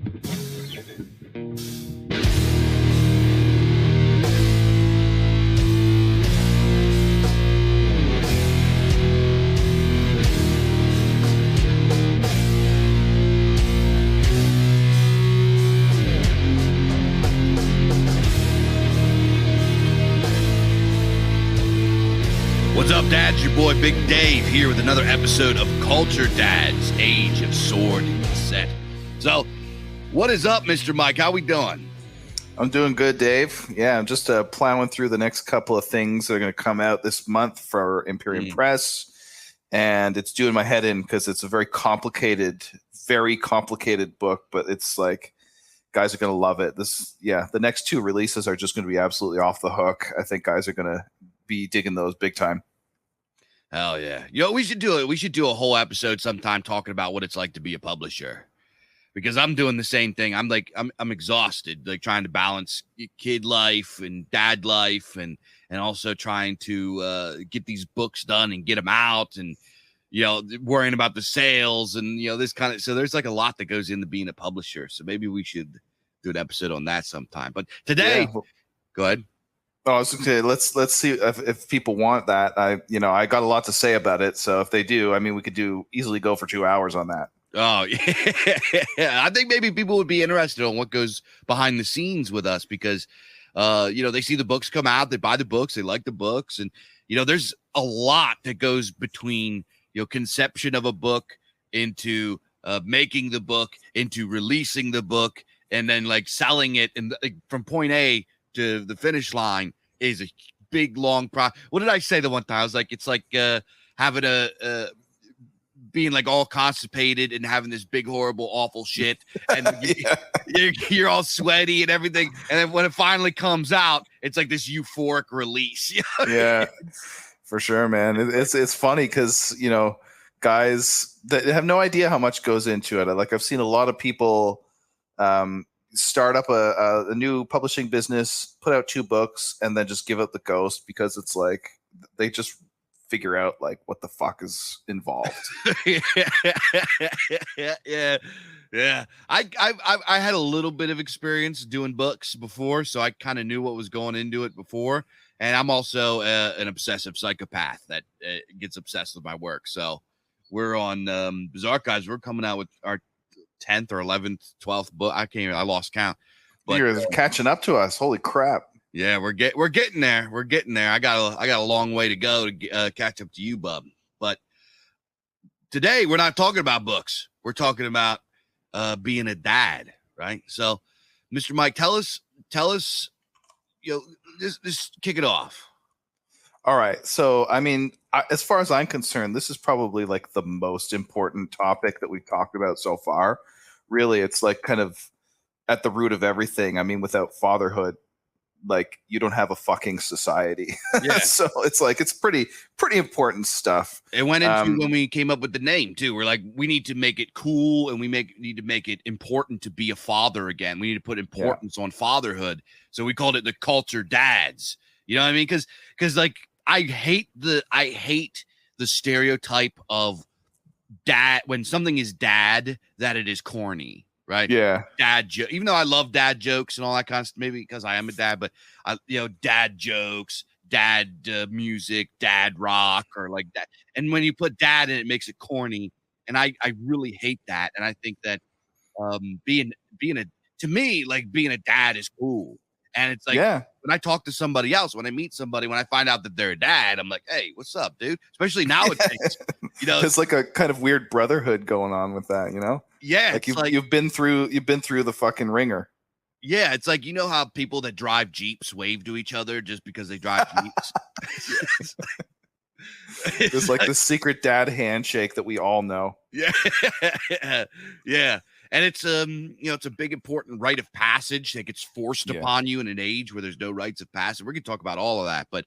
What's up, dads? Your boy Big Dave here with another episode of Kulture Dads, Age of Sword and Set. So, what is up, Mr. Mike? How we doing? I'm doing good, Dave. Yeah, I'm just plowing through the next couple of things that are going to come out this month for Imperium Press, and it's doing my head in because it's a very complicated book, but it's like guys are going to love it. The next two releases are just going to be absolutely off the hook. I think guys are going to be digging those big time. Hell yeah. You know, we should do it. We should do a whole episode sometime talking about what it's like to be a publisher, because I'm doing the same thing. I'm exhausted, like trying to balance kid life and dad life and also trying to get these books done and get them out and, you know, worrying about the sales and, you know, this kind of, so there's like a lot that goes into being a publisher. So maybe we should do an episode on that sometime. But today, go ahead. Oh, I was going to say, let's see if people want that. I got a lot to say about it. So if they do, I mean, we could easily go for 2 hours on that. Oh, yeah. I think maybe people would be interested on what goes behind the scenes with us because, they see the books come out, they buy the books, they like the books. And, you know, there's a lot that goes between, you know, conception of a book into making the book, into releasing the book, and then like selling it. And from point A to the finish line is a big, long process. What did I say the one time? I was like, it's like having being like all constipated and having this big, horrible, awful shit. And you're all sweaty and everything. And then when it finally comes out, it's like this euphoric release. Yeah, for sure, man. It's funny because, you know, guys that have no idea how much goes into it. Like I've seen a lot of people start up a new publishing business, put out 2 books, and then just give up the ghost because it's like they just figure out like what the fuck is involved. Yeah. I had a little bit of experience doing books before, so I kind of knew what was going into it before. And I'm also an obsessive psychopath that gets obsessed with my work. So we're on Bizarre Guys. We're coming out with our 10th or 11th, 12th book. I lost count. But you're catching up to us. Holy crap. Yeah, we're getting there. We're getting there. I got a long way to go to catch up to you, bub. But today we're not talking about books. We're talking about being a dad, right? So, Mr. Mike, tell us, you know, just kick it off. All right. So, I mean, as far as I'm concerned, this is probably like the most important topic that we've talked about so far. Really, it's like kind of at the root of everything. I mean, without fatherhood, like you don't have a fucking society. Yeah. So it's like, it's pretty important stuff. It went into when we came up with the name too. We're like, we need to make it cool and need to make it important to be a father again. We need to put importance on fatherhood. So we called it the Kulture Dads. You know what I mean? Cause like, I hate the stereotype of dad when something is dad, that it is corny. Right. Yeah. Dad joke. Even though I love dad jokes and all that kind of stuff, maybe because I am a dad, but dad jokes, dad music, dad rock, or like that. And when you put dad in, it makes it corny. And I really hate that. And I think that being a dad is cool. And it's like when I talk to somebody else, when I meet somebody, when I find out that they're a dad, I'm like, hey, what's up, dude? Especially nowadays. You know, it's like a kind of weird brotherhood going on with that, you know? Yeah. Like you've been through the fucking ringer. Yeah, it's like, you know how people that drive Jeeps wave to each other just because they drive Jeeps? It's like the secret dad handshake that we all know. Yeah. Yeah. And it's it's a big important rite of passage that gets forced upon you in an age where there's no rites of passage. We're gonna talk about all of that, but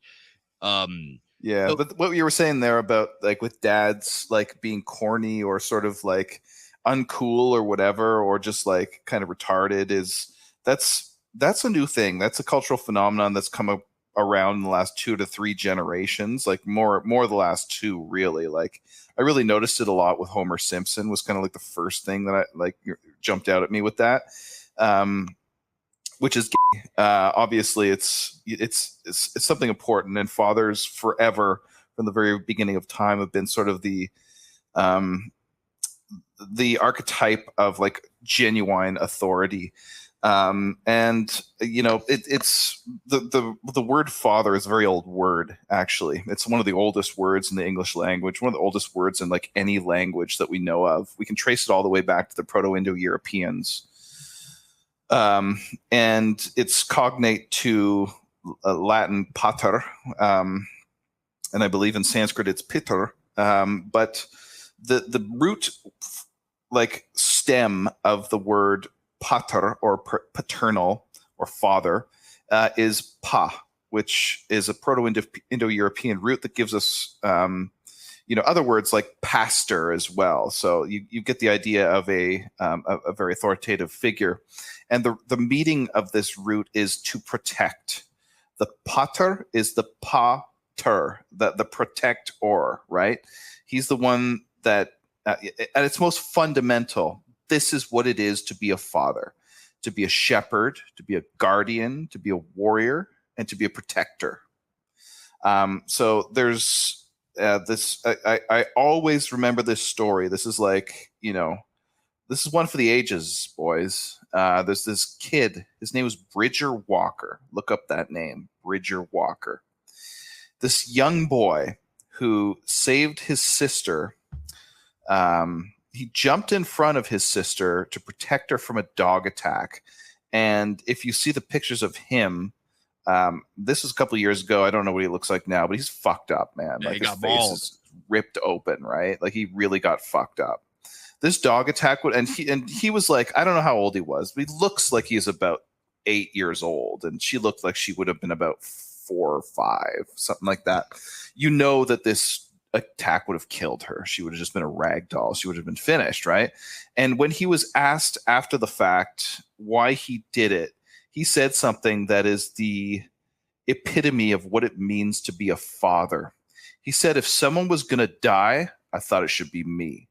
but what you were saying there about like with dads like being corny or sort of like uncool or whatever, or just like kind of retarded, that's a new thing. That's a cultural phenomenon that's come up around in the last 2 to 3 generations, like more the last 2 really. Like I really noticed it a lot with Homer Simpson. Was kind of like the first thing that I like jumped out at me with that, which is gay. Obviously it's something important, and fathers forever from the very beginning of time have been sort of the archetype of like genuine authority. And you know, it's the word father is a very old word, actually. It's one of the oldest words in the English language, one of the oldest words in like any language that we know of. We can trace it all the way back to the Proto-Indo-Europeans. And it's cognate to Latin pater, and I believe in Sanskrit it's pitter. But the root like stem of the word pater or paternal or father is pa, which is a Proto-Indo-European root that gives us other words like pastor as well. So you get the idea of a very authoritative figure. And the meaning of this root is to protect. The pater is the pater, the protector, right? He's the one that, at its most fundamental, this is what it is to be a father, to be a shepherd, to be a guardian, to be a warrior, and to be a protector. So there's this. I always remember this story. This is like, this is one for the ages, boys. There's this kid. His name was Bridger Walker. Look up that name, Bridger Walker. This young boy who saved his sister. He jumped in front of his sister to protect her from a dog attack. And if you see the pictures of him, this was a couple of years ago. I don't know what he looks like now, but he's fucked up, man. Yeah, like his face is ripped open, right? Like he really got fucked up. This dog attack and he was like, I don't know how old he was, but he looks like he's about 8 years old, and she looked like she would have been about 4 or 5, something like that. You know that this attack would have killed her. She would have just been a rag doll. She would have been finished, right? And when he was asked after the fact why he did it, he said something that is the epitome of what it means to be a father. He said, if someone was going to die, I thought it should be me.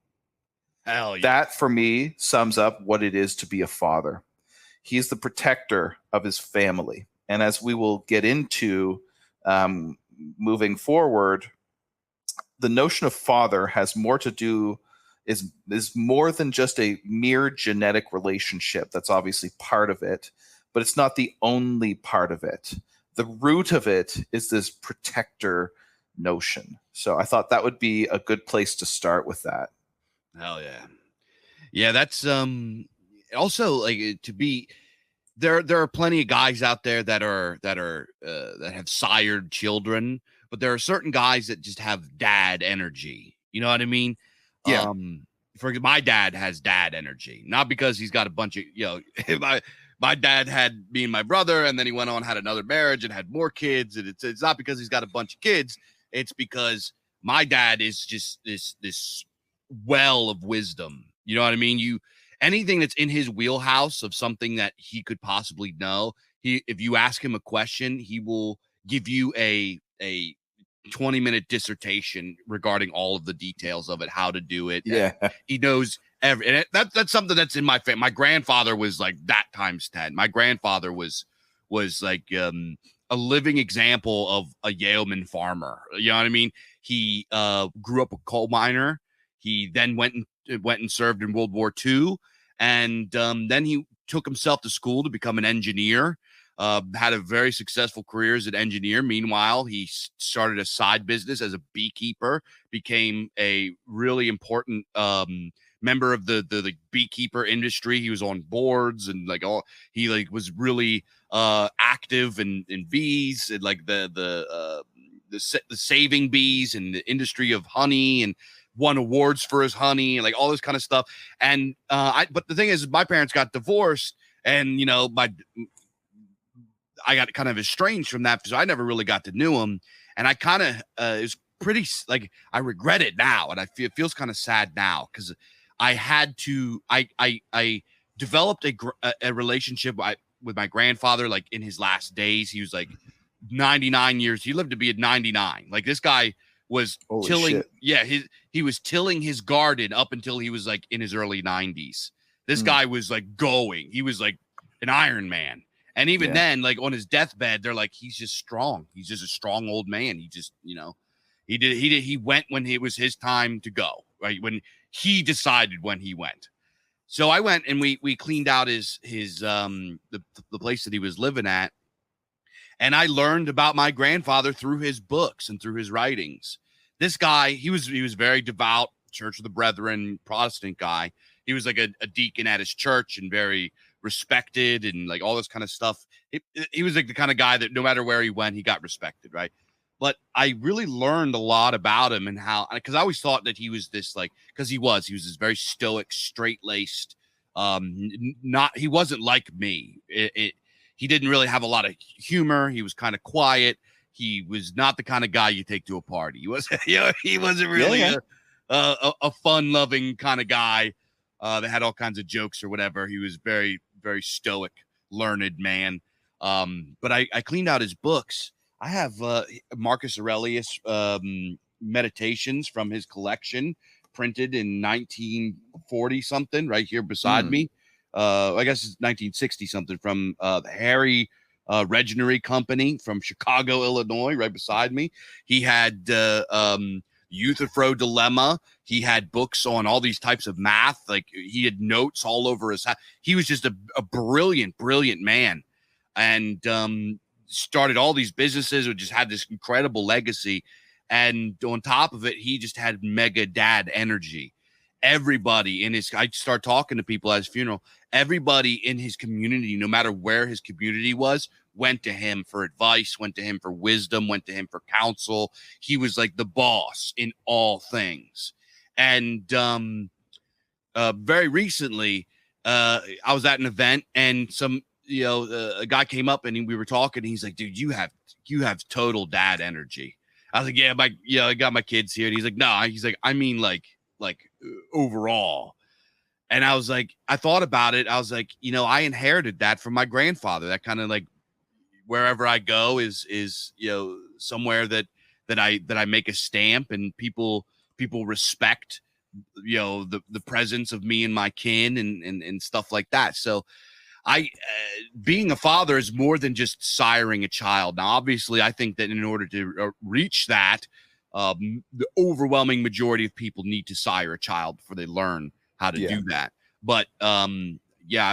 Hell yeah. That, for me, sums up what it is to be a father. He's the protector of his family. And as we will get into moving forward, the notion of father has more to do, is more than just a mere genetic relationship. That's obviously part of it, but it's not the only part of it. The root of it is this protector notion. So I thought that would be a good place to start with that. Hell yeah. Yeah, that's also like to be there are plenty of guys out there that have sired children, but there are certain guys that just have dad energy. You know what I mean? Yeah. For my dad has dad energy, not because he's got a bunch of, my dad had me and my brother, and then he went on, had another marriage and had more kids. And it's not because he's got a bunch of kids. It's because my dad is just this well of wisdom. You know what I mean? Anything that's in his wheelhouse of something that he could possibly know, if you ask him a question, he will give you a 20-minute dissertation regarding all of the details of it, how to do it. Yeah. And he knows and that's something that's in my family. My grandfather was like that times 10. My grandfather was like a living example of a yeoman farmer. You know what I mean? He grew up a coal miner. He then went and served in World War II, and then he took himself to school to become an engineer. Had a very successful career as an engineer. Meanwhile, he started a side business as a beekeeper, became a really important member of the beekeeper industry. He was on boards and he was really active in bees and like the saving bees and the industry of honey, and won awards for his honey and like all this kind of stuff. And but the thing is, my parents got divorced, and I got kind of estranged from that, so I never really got to know him. And I kind of it was pretty like, I regret it now, and it feels kind of sad now because I had to. I developed a relationship with my grandfather like in his last days. He was like 99 years. He lived to be at 99. Like this guy was tilling. Shit. Yeah, he was tilling his garden up until he was like in his early 90s. This guy was like going. He was like an Iron Man. And even then, like on his deathbed, they're like, he's just strong. He's just a strong old man. He just, he went when it was his time to go, right? When he decided when he went. So I went and we cleaned out the place that he was living at. And I learned about my grandfather through his books and through his writings. This guy, he was very devout, Church of the Brethren, Protestant guy. He was like a deacon at his church and very respected and like all this kind of stuff. He was like the kind of guy that no matter where he went, he got respected, right? But I really learned a lot about him and how, because I always thought that he was this like, because he was this very stoic, straight-laced, he wasn't like me. He didn't really have a lot of humor. He was kind of quiet. He was not the kind of guy you take to a party. He was, he wasn't really a fun-loving kind of guy that had all kinds of jokes or whatever. He was very, very stoic, learned man. But I cleaned out his books. I have Marcus Aurelius meditations from his collection printed in 1940 something right here beside me. I guess it's 1960 something from the Harry Regenery Company from Chicago, Illinois, right beside me. He had Euthyphro Dilemma. He had books on all these types of math. Like he had notes all over his house. He was just a brilliant, brilliant man, and started all these businesses. Or just had this incredible legacy. And on top of it, he just had mega dad energy. Everybody in I start talking to people at his funeral. Everybody in his community, no matter where his community was, went to him for advice, went to him for wisdom, went to him for counsel. He was like the boss in all things. And very recently, I was at an event and a guy came up and we were talking. And he's like, dude, you have total dad energy. I was like, yeah, I got my kids here. And he's like, no, I mean like overall. And I was like, I thought about it. I was like, I inherited that from my grandfather. That kind of like wherever I go is somewhere that I make a stamp and people respect, the presence of me and my kin and stuff like that. So being a father is more than just siring a child. Now, obviously, I think that in order to reach that, the overwhelming majority of people need to sire a child before they learn how to do that. But I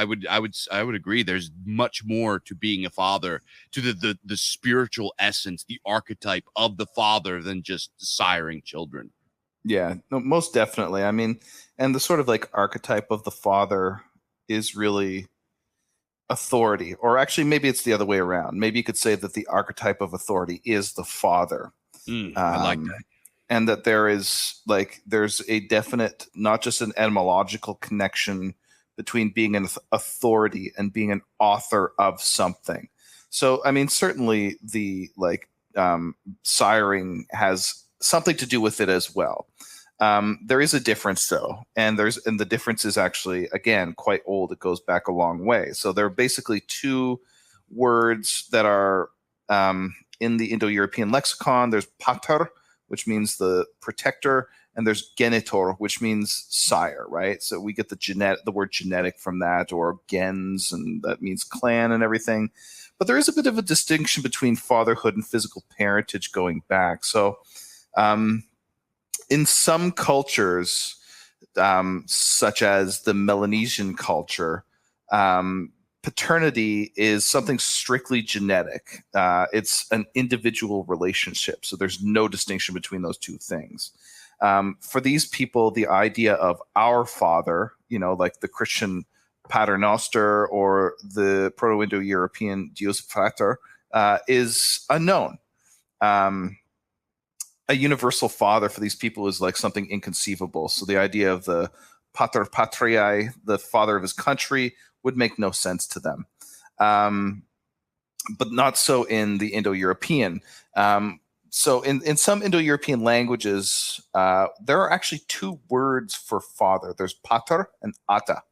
would agree. There's much more to being a father, to the spiritual essence, the archetype of the father than just siring children. Yeah, no, most definitely. I mean, and the sort of like archetype of the father is really authority, or actually maybe it's the other way around. Maybe you could say that the archetype of authority is the father. I like that. And that there's a definite, not just an etymological connection between being an authority and being an author of something. So, I mean, certainly the siring has something to do with it as well. There is a difference though. And the difference is actually, again, quite old. It goes back a long way. So there are basically two words that are in the Indo-European lexicon. There's pater, which means the protector, and there's genitor, which means sire, right? So we get the word genetic from that, or gens, and that means clan and everything. But there is a bit of a distinction between fatherhood and physical parentage going back. So in some cultures, such as the Melanesian culture, paternity is something strictly genetic. It's an individual relationship. So there's no distinction between those two things. For these people, the idea of our father, like the Christian Pater Noster or the Proto-Indo-European Deus Pater, is unknown. A universal father for these people is like something inconceivable. So the idea of the Pater Patriae, the father of his country, would make no sense to them. But not so in the Indo-European. So in some Indo-European languages, there are actually two words for father. There's pater and ata.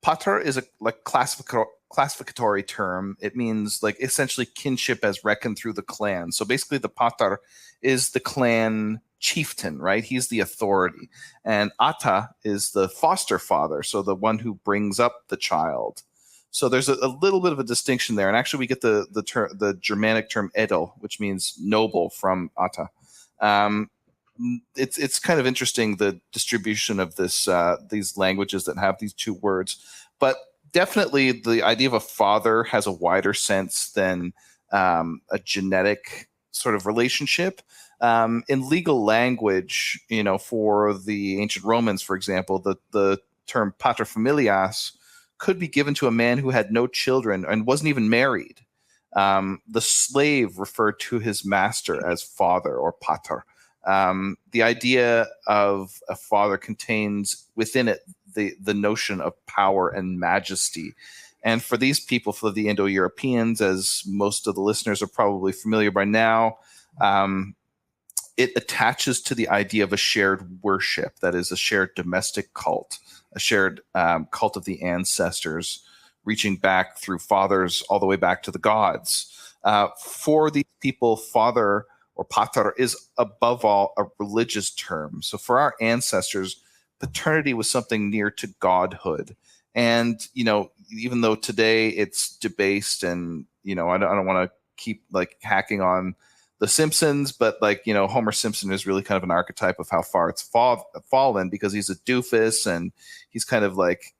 Pater is a classificatory term. It means like essentially kinship as reckoned through the clan. So basically the Pater is the clan chieftain, right? He's the authority. And Ata is the foster father, so the one who brings up the child. So there's a little bit of a distinction there. And actually we get the Germanic term edel, which means noble, from Ata. It's kind of interesting, the distribution of these languages that have these two words, but definitely the idea of a father has a wider sense than a genetic sort of relationship. In legal language, for the ancient Romans, for example, the term paterfamilias could be given to a man who had no children and wasn't even married. The slave referred to his master as father or pater. The idea of a father contains within it the notion of power and majesty. And for these people, for the Indo-Europeans, as most of the listeners are probably familiar by now, it attaches to the idea of a shared worship, that is a shared domestic cult, a shared cult of the ancestors, reaching back through fathers all the way back to the gods. For these people, father or pater is above all a religious term. So for our ancestors, paternity was something near to godhood. And, even though today it's debased and, I don't want to keep like hacking on The Simpsons, but Homer Simpson is really kind of an archetype of how far it's fallen, because he's a doofus and he's kind of like,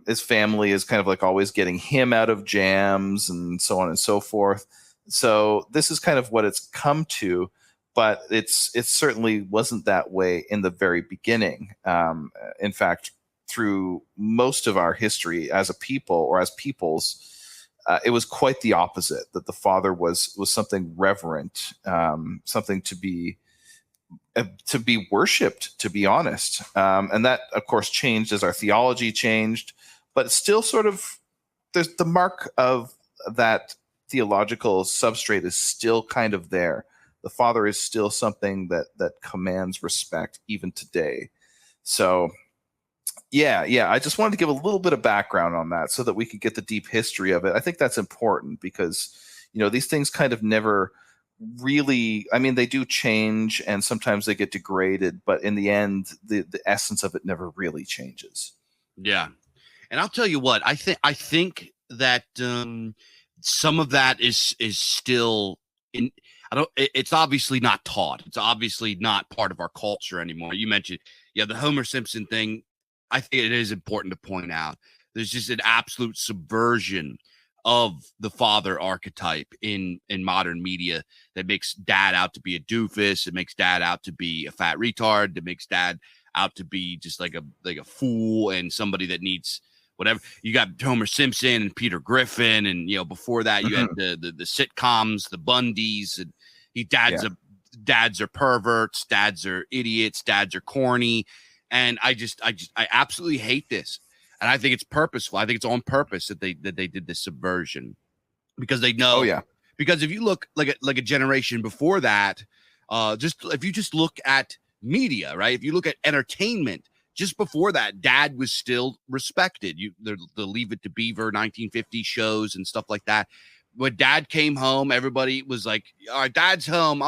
his family is kind of like always getting him out of jams and so on and so forth. So this is kind of what it's come to, but it certainly wasn't that way in the very beginning. In fact, through most of our history as a people or as peoples, it was quite the opposite, that the father was something reverent, something to be worshipped, to be honest. And that, of course, changed as our theology changed, but still sort of there's the mark of that theological substrate is still kind of there. The father is still something that commands respect even today. So yeah, I just wanted to give a little bit of background on that so that we could get the deep history of it. I think that's important because, these things kind of never really, they do change and sometimes they get degraded, but in the end, the essence of it never really changes. Yeah. And I'll tell you what, I think that some of that is still in. It's obviously not taught. It's obviously not part of our culture anymore. You mentioned, the Homer Simpson thing. I think it is important to point out there's just an absolute subversion of the father archetype in modern media that makes dad out to be a doofus. It makes dad out to be a fat retard. It makes dad out to be just like a fool and somebody that needs whatever. You got Homer Simpson and Peter Griffin, and before that you had the sitcoms, the Bundys, and dads are perverts, dads are idiots, dads are corny. And I absolutely hate this. And I think it's purposeful. I think it's on purpose that they did this subversion, because they know. Oh, yeah. Because if you look like a generation before that, if you just look at media, right? If you look at entertainment, just before that, dad was still respected. The Leave It to Beaver 1950 shows and stuff like that. When dad came home, everybody was like, all right, dad's home.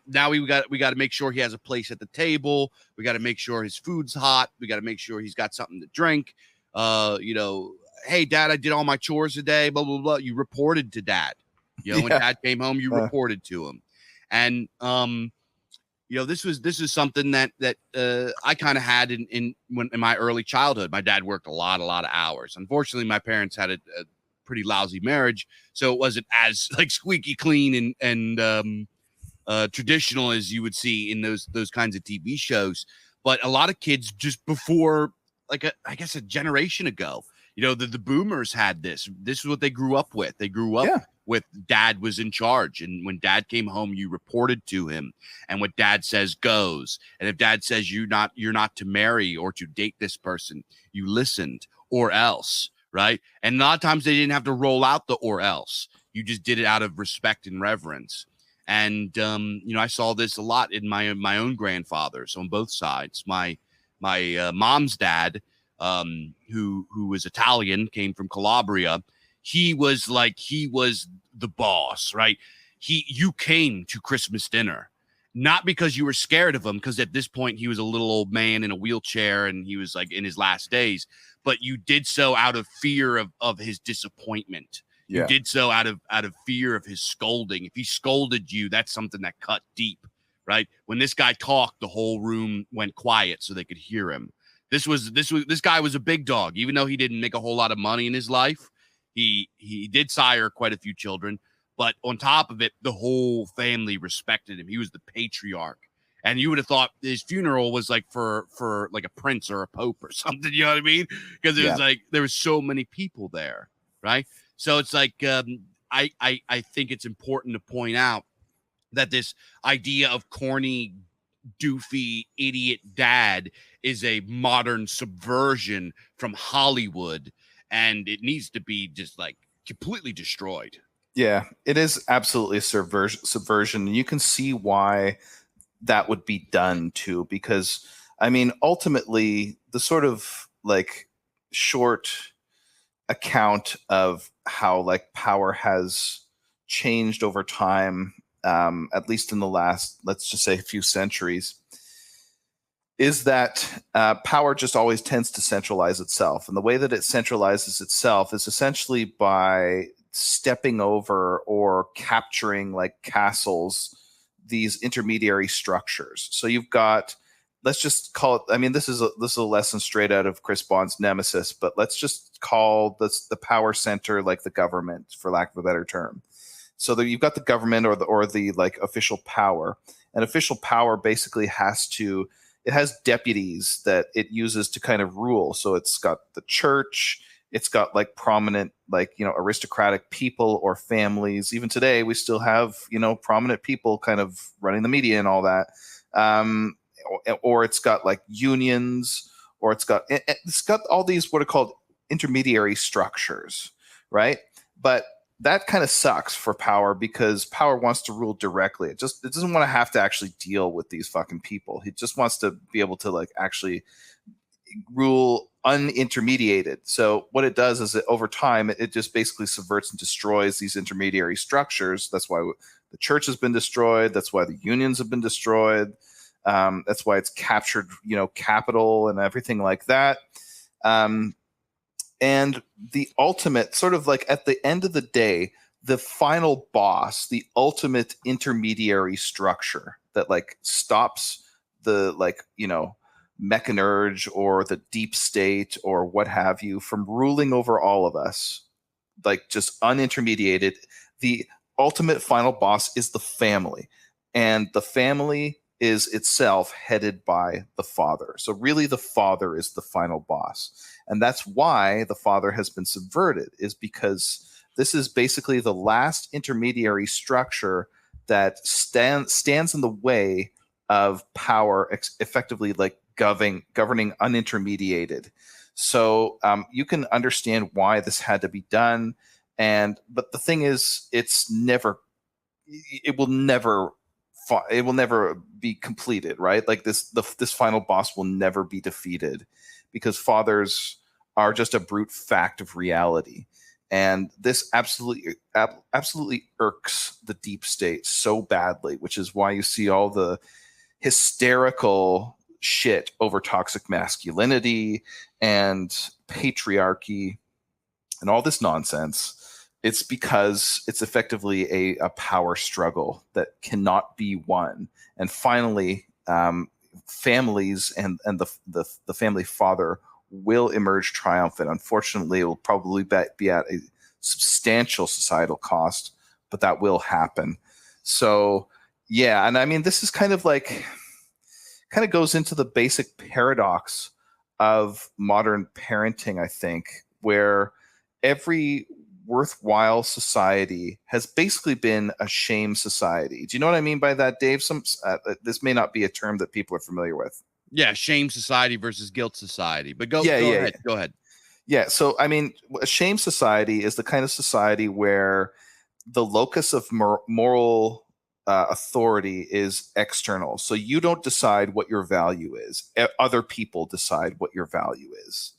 Now we got to make sure he has a place at the table. We got to make sure his food's hot. We got to make sure he's got something to drink. Hey, dad, I did all my chores today, blah, blah, blah. You reported to dad. When dad came home, you reported to him. And, this is something that I kind of had in my early childhood. My dad worked a lot of hours. Unfortunately, my parents had a pretty lousy marriage, so it wasn't as like squeaky clean and traditional as you would see in those kinds of TV shows. But a lot of kids just before, I guess a generation ago, the boomers had this is what they grew up with. They grew up with dad was in charge, and when dad came home, you reported to him, and what dad says goes. And if dad says you're not to marry or to date this person, you listened, or else. Right. And a lot of times they didn't have to roll out the or else. You just did it out of respect and reverence. And, I saw this a lot in my own grandfathers on both sides. My mom's dad who was Italian, came from Calabria. He was the boss, right? You came to Christmas dinner, not because you were scared of him, because at this point he was a little old man in a wheelchair and he was like in his last days, but you did so out of fear of his disappointment. You did so out of fear of his scolding. If he scolded you, that's something that cut deep, right? When this guy talked, the whole room went quiet so they could hear him. This guy was a big dog, even though he didn't make a whole lot of money in his life. He did sire quite a few children, but on top of it, the whole family respected him. He was the patriarch. And you would have thought his funeral was like for like a prince or a pope or something, you know what I mean? Because it was like there were so many people there, right? So it's like I think it's important to point out that this idea of corny, doofy, idiot dad is a modern subversion from Hollywood, and it needs to be just like completely destroyed. Yeah, it is absolutely a subversion. You can see why that would be done too, because I mean, ultimately, the sort of like short account of how like power has changed over time, at least in the last, let's just say, a few centuries, is that power just always tends to centralize itself. And the way that it centralizes itself is essentially by stepping over or capturing, like castles, these intermediary structures. So you've got, let's just call it, I mean, this is a lesson straight out of Chris Bond's Nemesis, but let's just call this the power center like the government, for lack of a better term. So that you've got the government or the like official power, and official power basically it has deputies that it uses to kind of rule. So it's got the church, it's got like prominent, like, you know, aristocratic people or families. Even today, we still have, you know, prominent people kind of running the media and all that. Or it's got like unions, or it's got all these what are called intermediary structures, right? But that kind of sucks for power, because power wants to rule directly. It doesn't want to have to actually deal with these fucking people. It just wants to be able to like actually rule unintermediated. So what it does is that over time, it just basically subverts and destroys these intermediary structures. That's why the church has been destroyed. That's why the unions have been destroyed. That's why it's captured, you know, capital and everything like that. And the ultimate, sort of like at the end of the day, the final boss, the ultimate intermediary structure that like stops the, like, you know, mechanurge or the deep state or what have you from ruling over all of us, like just unintermediated. The ultimate final boss is the family, and the family is itself headed by the father. So really the father is the final boss. And that's why the father has been subverted, is because this is basically the last intermediary structure that stands in the way of power effectively like governing unintermediated. So you can understand why this had to be done. But the thing is, it will never be completed, right? Like this final boss will never be defeated, because fathers are just a brute fact of reality. And this absolutely irks the deep state so badly, which is why you see all the hysterical shit over toxic masculinity and patriarchy and all this nonsense. It's because it's effectively a power struggle that cannot be won. And finally, families and the family father will emerge triumphant. Unfortunately, it will probably be at a substantial societal cost, but that will happen. So, yeah, and I mean, this is kind of goes into the basic paradox of modern parenting, I think, where every worthwhile society has basically been a shame society. Do you know what I mean by that, Dave? This may not be a term that people are familiar with. Yeah, shame society versus guilt society. But go ahead. Yeah, so I mean, a shame society is the kind of society where the locus of moral authority is external. So you don't decide what your value is. Other people decide what your value is.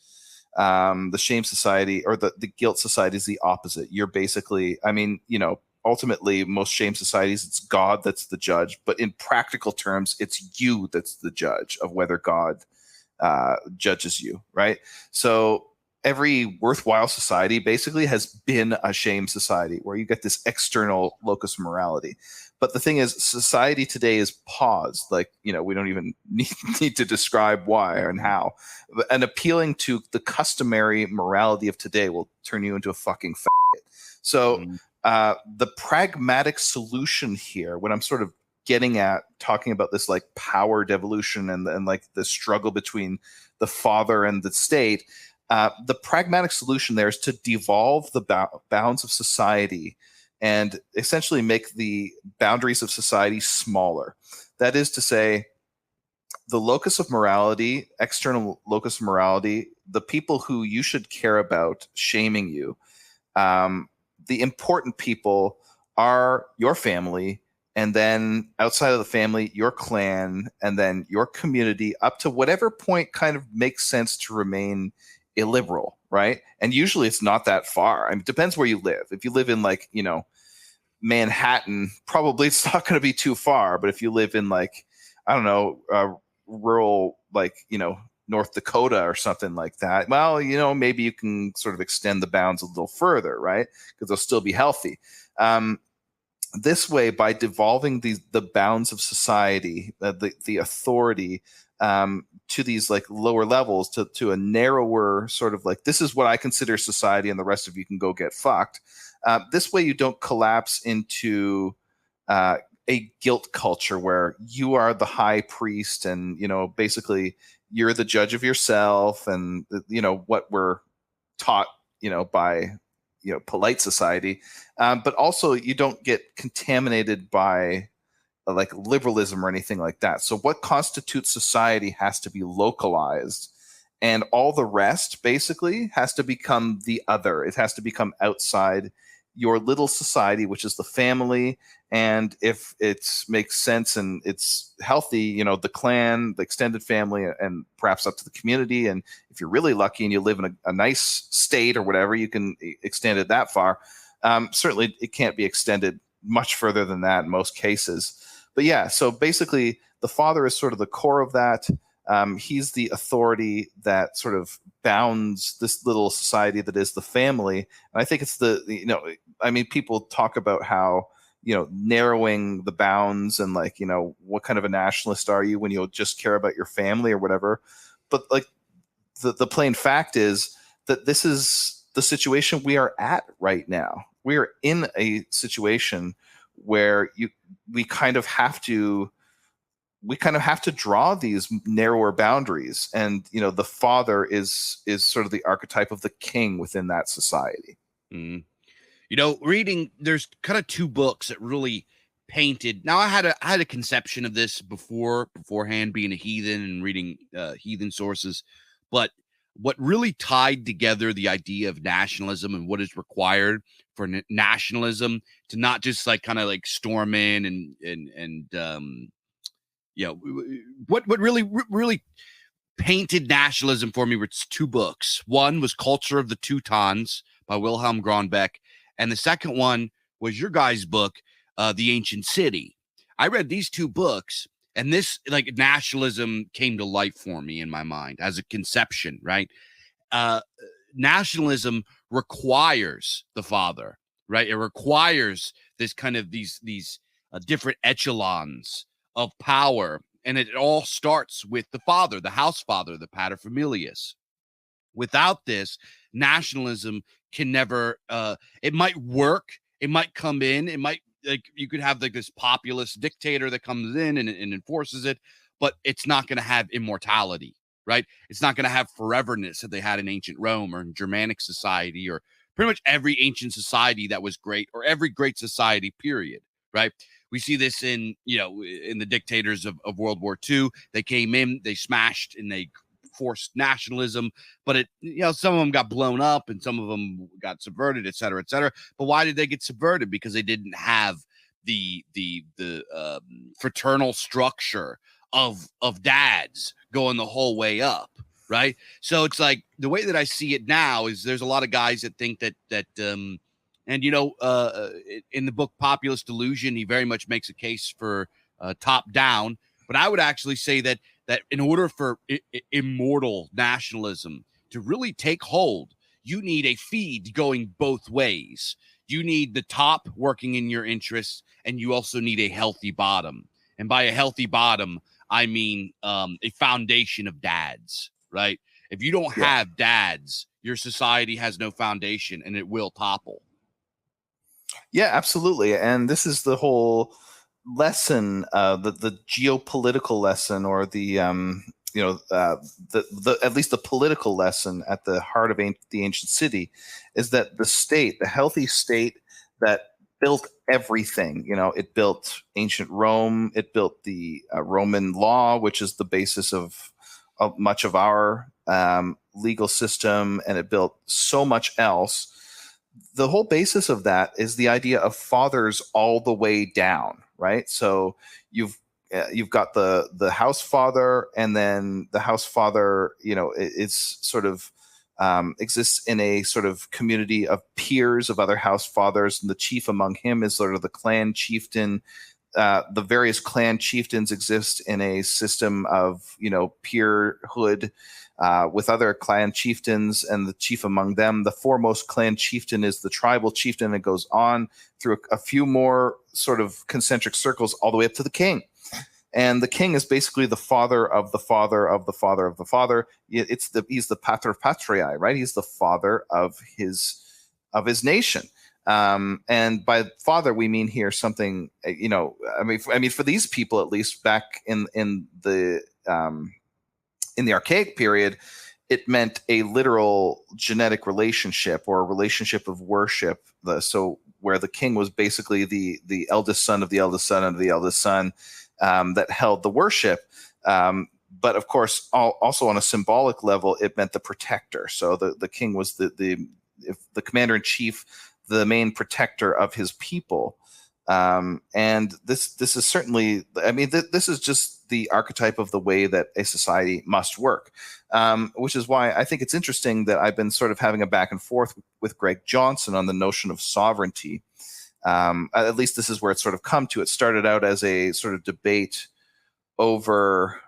The shame society or the guilt society is the opposite. You're basically, I mean, ultimately most shame societies, it's God that's the judge, but in practical terms, it's you that's the judge of whether God judges you, right? So every worthwhile society basically has been a shame society where you get this external locus of morality. But the thing is, society today is paused. Like, we don't even need to describe why and how. And appealing to the customary morality of today will turn you into a fucking faggot. So the pragmatic solution here, when I'm sort of getting at talking about this like power devolution and like the struggle between the father and the state, the pragmatic solution there is to devolve the bounds of society and essentially make the boundaries of society smaller. That is to say, the locus of morality, external locus of morality, the people who you should care about shaming you, the important people are your family, and then outside of the family, your clan, and then your community, up to whatever point kind of makes sense to remain illiberal, right? And usually it's not that far. I mean, it depends where you live. If you live in like, Manhattan, probably it's not going to be too far. But if you live in like, I don't know, rural, like, North Dakota or something like that, well, maybe you can sort of extend the bounds a little further, right? Because they'll still be healthy. This way, by devolving the bounds of society, the authority to these like lower levels, to a narrower sort of like, this is what I consider society, and the rest of you can go get fucked. This way, you don't collapse into a guilt culture where you are the high priest, and basically you're the judge of yourself, and what we're taught, by polite society, but also you don't get contaminated by like liberalism or anything like that. So what constitutes society has to be localized, and all the rest basically has to become the other. It has to become outside your little society, which is the family. And if it makes sense and it's healthy, the clan, the extended family, and perhaps up to the community. And if you're really lucky and you live in a nice state or whatever, you can extend it that far. Certainly it can't be extended much further than that in most cases. But yeah, so basically the father is sort of the core of that. He's the authority that sort of bounds this little society that is the family. And I think it's people talk about how, narrowing the bounds and like, what kind of a nationalist are you when you'll just care about your family or whatever. But like the plain fact is that this is the situation we are at right now. We are in a situation where we kind of have to draw these narrower boundaries, and the father is sort of the archetype of the king within that society. Reading, there's kind of two books that really painted. Now I had a conception of this beforehand, being a heathen and reading heathen sources, but what really tied together the idea of nationalism and what is required for nationalism to not just like kind of like storm in and what really painted nationalism for me were two books. One was Kulture of the Teutons by Wilhelm Grönbeck, and the second one was your guys' book, The Ancient City. I read these two books, and this like nationalism came to life for me in my mind as a conception, right? Nationalism requires the father, right? It requires this kind of these different echelons of power, and it all starts with the father, the house father, the paterfamilias. Without this, nationalism can never it might work, it might come in, it might, like, you could have like this populist dictator that comes in and enforces it, but it's not going to have immortality, right? It's not going to have foreverness that they had in ancient Rome or in Germanic society, or pretty much every ancient society that was great, or every great society period, right? We see this in the dictators of World War II. They came in, they smashed, and they forced nationalism, but it, some of them got blown up and some of them got subverted, et cetera, et cetera. But why did they get subverted? Because they didn't have the fraternal structure of dads going the whole way up, right? So it's like the way that I see it now is there's a lot of guys that think that and in the book Populist Delusion, he very much makes a case for top down, but I would actually say that in order for immortal nationalism to really take hold, you need a feed going both ways. You need the top working in your interests, and you also need a healthy bottom. And by a healthy bottom, I mean a foundation of dads, right? If you don't have dads, your society has no foundation and it will topple. Yeah, absolutely. And this is the whole lesson, the geopolitical lesson, or the at least the political lesson at the heart of the ancient city, is that the state, the healthy state that built everything, it built ancient Rome, it built the Roman law, which is the basis of much of our legal system, and it built so much else. The whole basis of that is the idea of fathers all the way down, right? So you've got the house father, and then the house father, is sort of exists in a sort of community of peers of other house fathers, and the chief among him is sort of the clan chieftain. The various clan chieftains exist in a system of peerhood with other clan chieftains, and the chief among them, the foremost clan chieftain, is the tribal chieftain. It goes on through a few more sort of concentric circles all the way up to the king. And the king is basically the father of the father of the father of the father. He's the pater patriae, right? He's the father of his nation. And by father, we mean here something, I mean, for these people, at least back in the archaic period, it meant a literal genetic relationship, or a relationship of worship. So where the king was basically the eldest son of the eldest son of the eldest son, that held the worship. But of course, also on a symbolic level, it meant the protector. So the king was the commander in chief, the main protector of his people. And this is certainly, I mean, this is just the archetype of the way that a society must work, which is why I think it's interesting that I've been sort of having a back and forth with Greg Johnson on the notion of sovereignty. At least this is where it's sort of come to. It started out as a sort of debate over,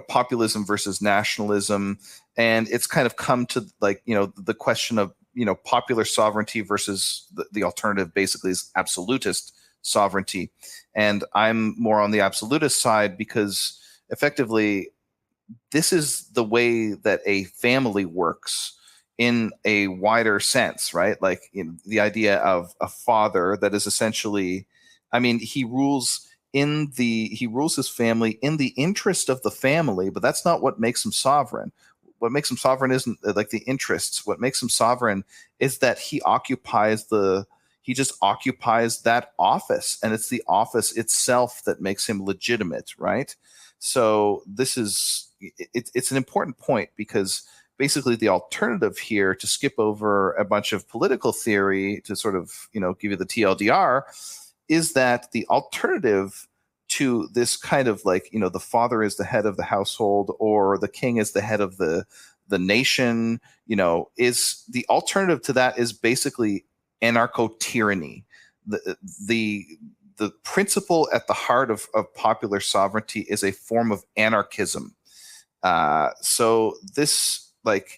populism versus nationalism. And it's kind of come to the question of, popular sovereignty versus the alternative basically is absolutist sovereignty. And I'm more on the absolutist side, because effectively this is the way that a family works in a wider sense, right? Like the idea of a father that is essentially, I mean, he rules his family in the interest of the family, but that's not what makes him sovereign. What makes him sovereign isn't like the interests. What makes him sovereign is that he just occupies that office, and it's the office itself that makes him legitimate, right? So it's an important point, because basically the alternative here, to skip over a bunch of political theory to sort of, give you the TLDR, is that the alternative to this kind of the father is the head of the household, or the king is the head of the nation, is the alternative to that is basically anarcho-tyranny. The principle at the heart of popular sovereignty is a form of anarchism. So this, this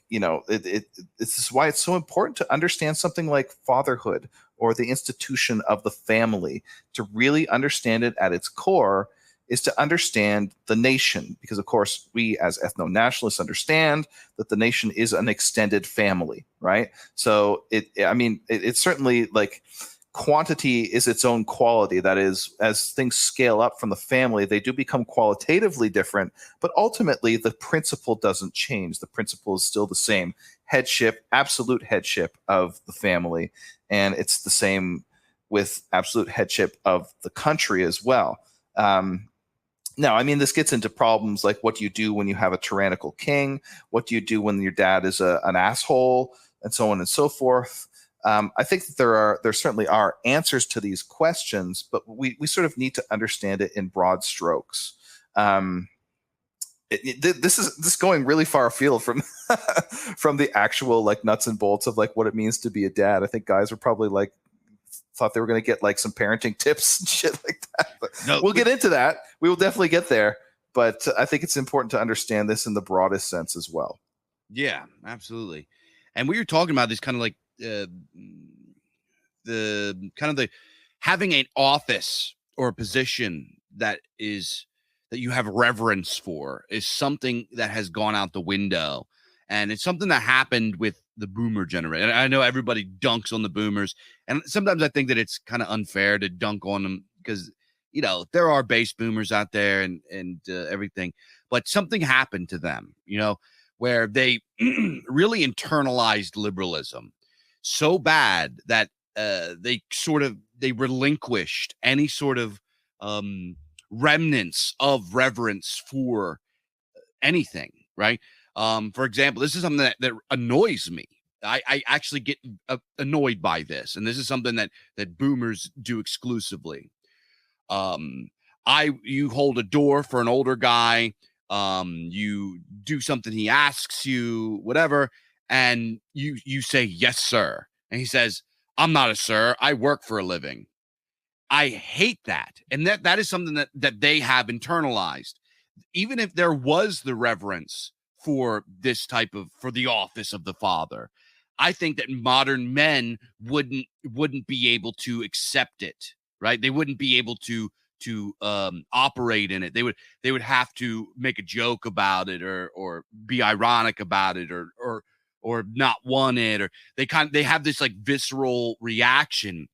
is why it's so important to understand something like fatherhood, or the institution of the family. To really understand it at its core is to understand the nation, because of course we as ethno-nationalists understand that the nation is an extended family, right? So it's certainly quantity is its own quality. That is, as things scale up from the family, they do become qualitatively different, but ultimately the principle doesn't change. The principle is still the same: headship, absolute headship of the family. And it's the same with absolute headship of the country as well. Now, I mean, this gets into problems like, what do you do when you have a tyrannical king? What do you do when your dad is an asshole? And so on and so forth. I think that there certainly are answers to these questions, but we sort of need to understand it in broad strokes. This is going really far afield from from the actual like nuts and bolts of like what it means to be a dad. I think guys are probably like thought they were going to get like some parenting tips and shit like that. But we'll get into that. We will definitely get there. But I think it's important to understand this in the broadest sense as well. Yeah, absolutely. And we were talking about this kind of like the having an office or a position that you have reverence for is something that has gone out the window. And it's something that happened with the boomer generation. And I know everybody dunks on the boomers. And sometimes I think that it's kind of unfair to dunk on them because, you know, there are base boomers out there and everything. But something happened to them, you know, where they really internalized liberalism so bad that they relinquished any sort of remnants of reverence for anything, right? For example, this is something that annoys me. I actually get annoyed by this, and this is something that boomers do exclusively. You hold a door for an older guy, you do something he asks you, whatever, and you say yes sir, and he says, I'm not a sir, I work for a living. I hate that. And that is something that they have internalized. Even if there was the reverence for for the office of the father, I think that modern men wouldn't be able to accept it, right? They wouldn't be able to operate in it. They would have to make a joke about it or be ironic about it or not want it, or they have this like visceral reaction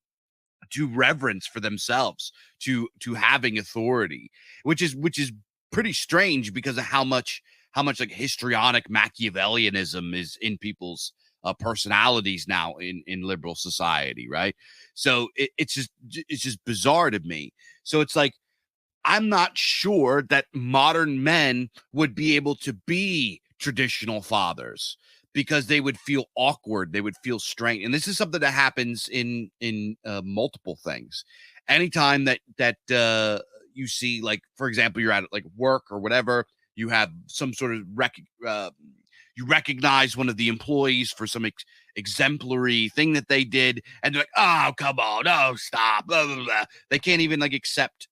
to reverence for themselves, to having authority, which is pretty strange because of how much like histrionic Machiavellianism is in people's personalities now in liberal society, right? So it's just bizarre to me. So it's like, I'm not sure that modern men would be able to be traditional fathers because they would feel awkward. They would feel strange. And this is something that happens in multiple things. Anytime that you see, like, for example, you're at like work or whatever, you have some sort of you recognize one of the employees for some exemplary thing that they did, and they're like, oh, come on, oh, stop, blah, blah, blah. They can't even like accept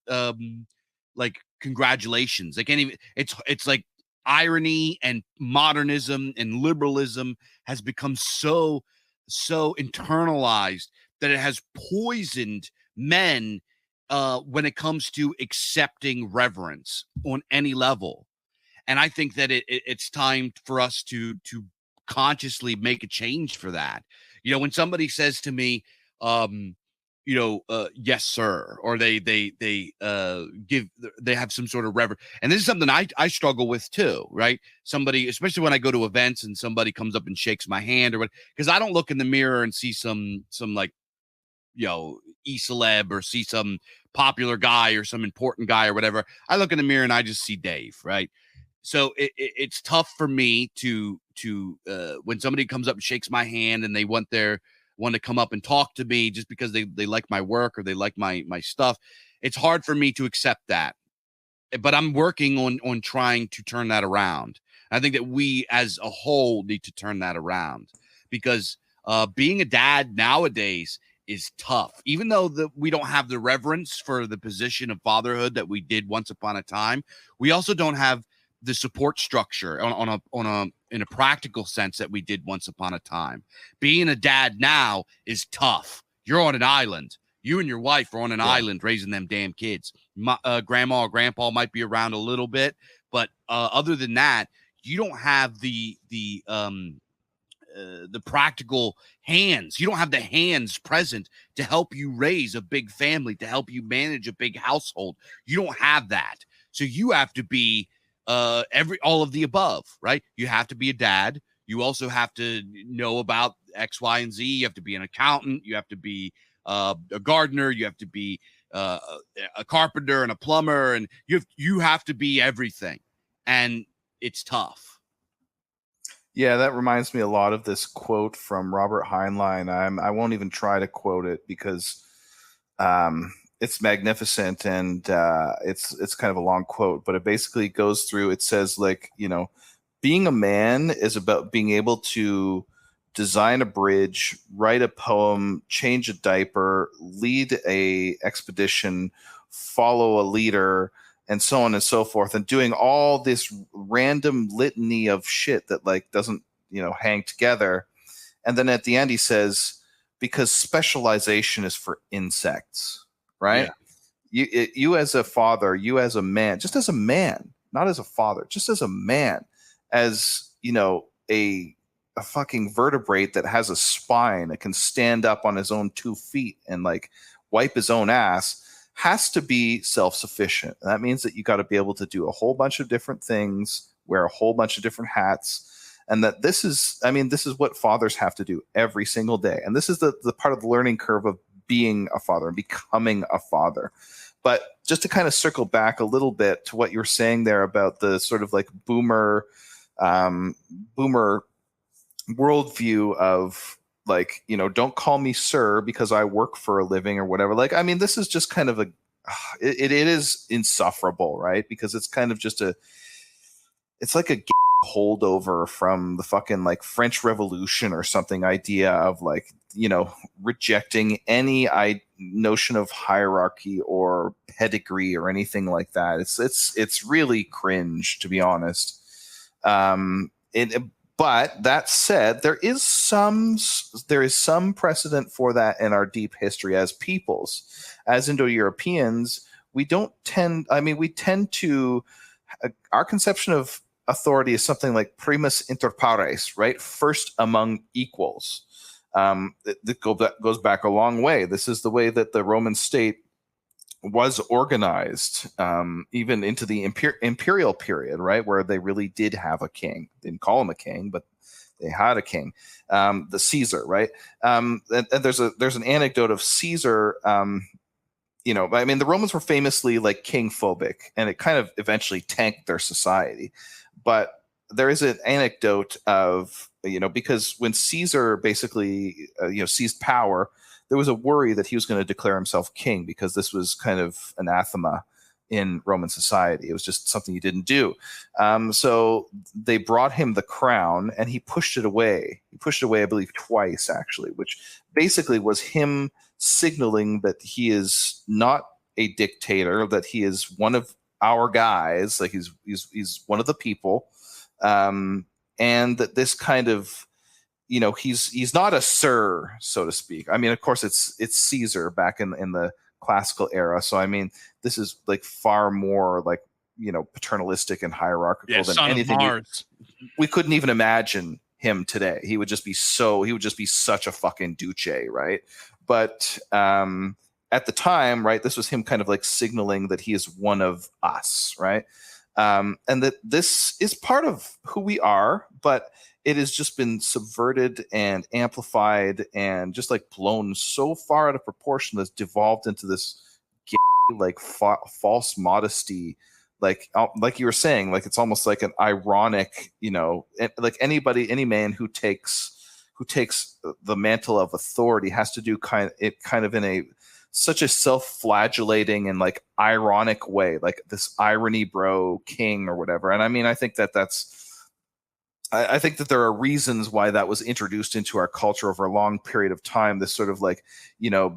like congratulations. They can't even, it's like irony and modernism and liberalism has become so internalized that it has poisoned men when it comes to accepting reverence on any level. And I think that it's time for us to consciously make a change for that. You know, when somebody says to me, yes sir, or they have some sort of reverence, and this is something I struggle with too, right? Somebody, especially when I go to events and somebody comes up and shakes my hand or what, because I don't look in the mirror and see some like, you know, e-celeb or see some popular guy or some important guy or whatever. I look in the mirror and I just see Dave, right? So it's tough for me to when somebody comes up and shakes my hand and they want to come up and talk to me just because they like my work or they like my stuff. It's hard for me to accept that, but I'm working on trying to turn that around. I think that we as a whole need to turn that around because being a dad nowadays is tough. Even though we don't have the reverence for the position of fatherhood that we did once upon a time, we also don't have the support structure in a practical sense that we did once upon a time. Being a dad now is tough. You're on an island. You and your wife are on an island raising them damn kids. Grandma or grandpa might be around a little bit, but other than that, you don't have the practical hands. You don't have the hands present to help you raise a big family, to help you manage a big household. You don't have that. So you have to be all of the above, right? You have to be a dad. You also have to know about X, Y, and Z. You have to be an accountant. You have to be a gardener. You have to be a carpenter and a plumber, and you have to be everything. And it's tough. Yeah, that reminds me a lot of this quote from Robert Heinlein. I won't even try to quote it because it's magnificent, and it's kind of a long quote, but it basically goes through. It says, like, being a man is about being able to design a bridge, write a poem, change a diaper, lead a expedition, follow a leader, and so on and so forth, and doing all this random litany of shit that like doesn't hang together. And then at the end he says, because specialization is for insects, right? You as a father, you as a man, just as a man, not as a father, just as a man, as a fucking vertebrate that has a spine, that can stand up on his own 2 feet and like wipe his own ass, has to be self-sufficient. And that means that you got to be able to do a whole bunch of different things, wear a whole bunch of different hats. And that this is what fathers have to do every single day. And this is the part of the learning curve of being a father and becoming a father. But just to kind of circle back a little bit to what you're saying there about the sort of like boomer worldview of like, don't call me sir because I work for a living or whatever. Like, I mean, this is just kind of it is insufferable, right? Because it's kind of just it's like a holdover from the fucking like French Revolution or something idea of like, rejecting any notion of hierarchy or pedigree or anything like that. It's really cringe, to be honest. But that said, there is some precedent for that in our deep history as peoples. As Indo-Europeans, we tend to, our conception of authority is something like primus inter pares, right? First among equals. That goes back a long way. This is the way that the Roman state was organized, even into the imperial period, right, where they really did have a king. They didn't call him a king, but they had a king, the Caesar, right? And there's an anecdote of Caesar. I mean, the Romans were famously like king phobic, and it kind of eventually tanked their society. But there is an anecdote of, because when Caesar basically seized power, there was a worry that he was going to declare himself king, because this was kind of anathema in Roman society. It was just something he didn't do. So they brought him the crown, and he pushed it away. He pushed it away, I believe, twice, actually, which basically was him signaling that he is not a dictator, that he is one of our guys, like he's one of the people, and that this kind of, he's not a sir, so to speak. I mean, of course, it's Caesar back in the classical era. So I mean, this is like far more like paternalistic and hierarchical than anything we couldn't even imagine him today. He would just be such a fucking duce, right? But at the time, right, this was him kind of like signaling that he is one of us, right? And that this is part of who we are, but it has just been subverted and amplified and just like blown so far out of proportion that's devolved into this like false modesty. Like you were saying, like it's almost like an ironic, like any man who takes the mantle of authority has to do kind of in such a self-flagellating and like ironic way, like this irony bro king or whatever. And I mean, I think that there are reasons why that was introduced into our culture over a long period of time. This sort of like,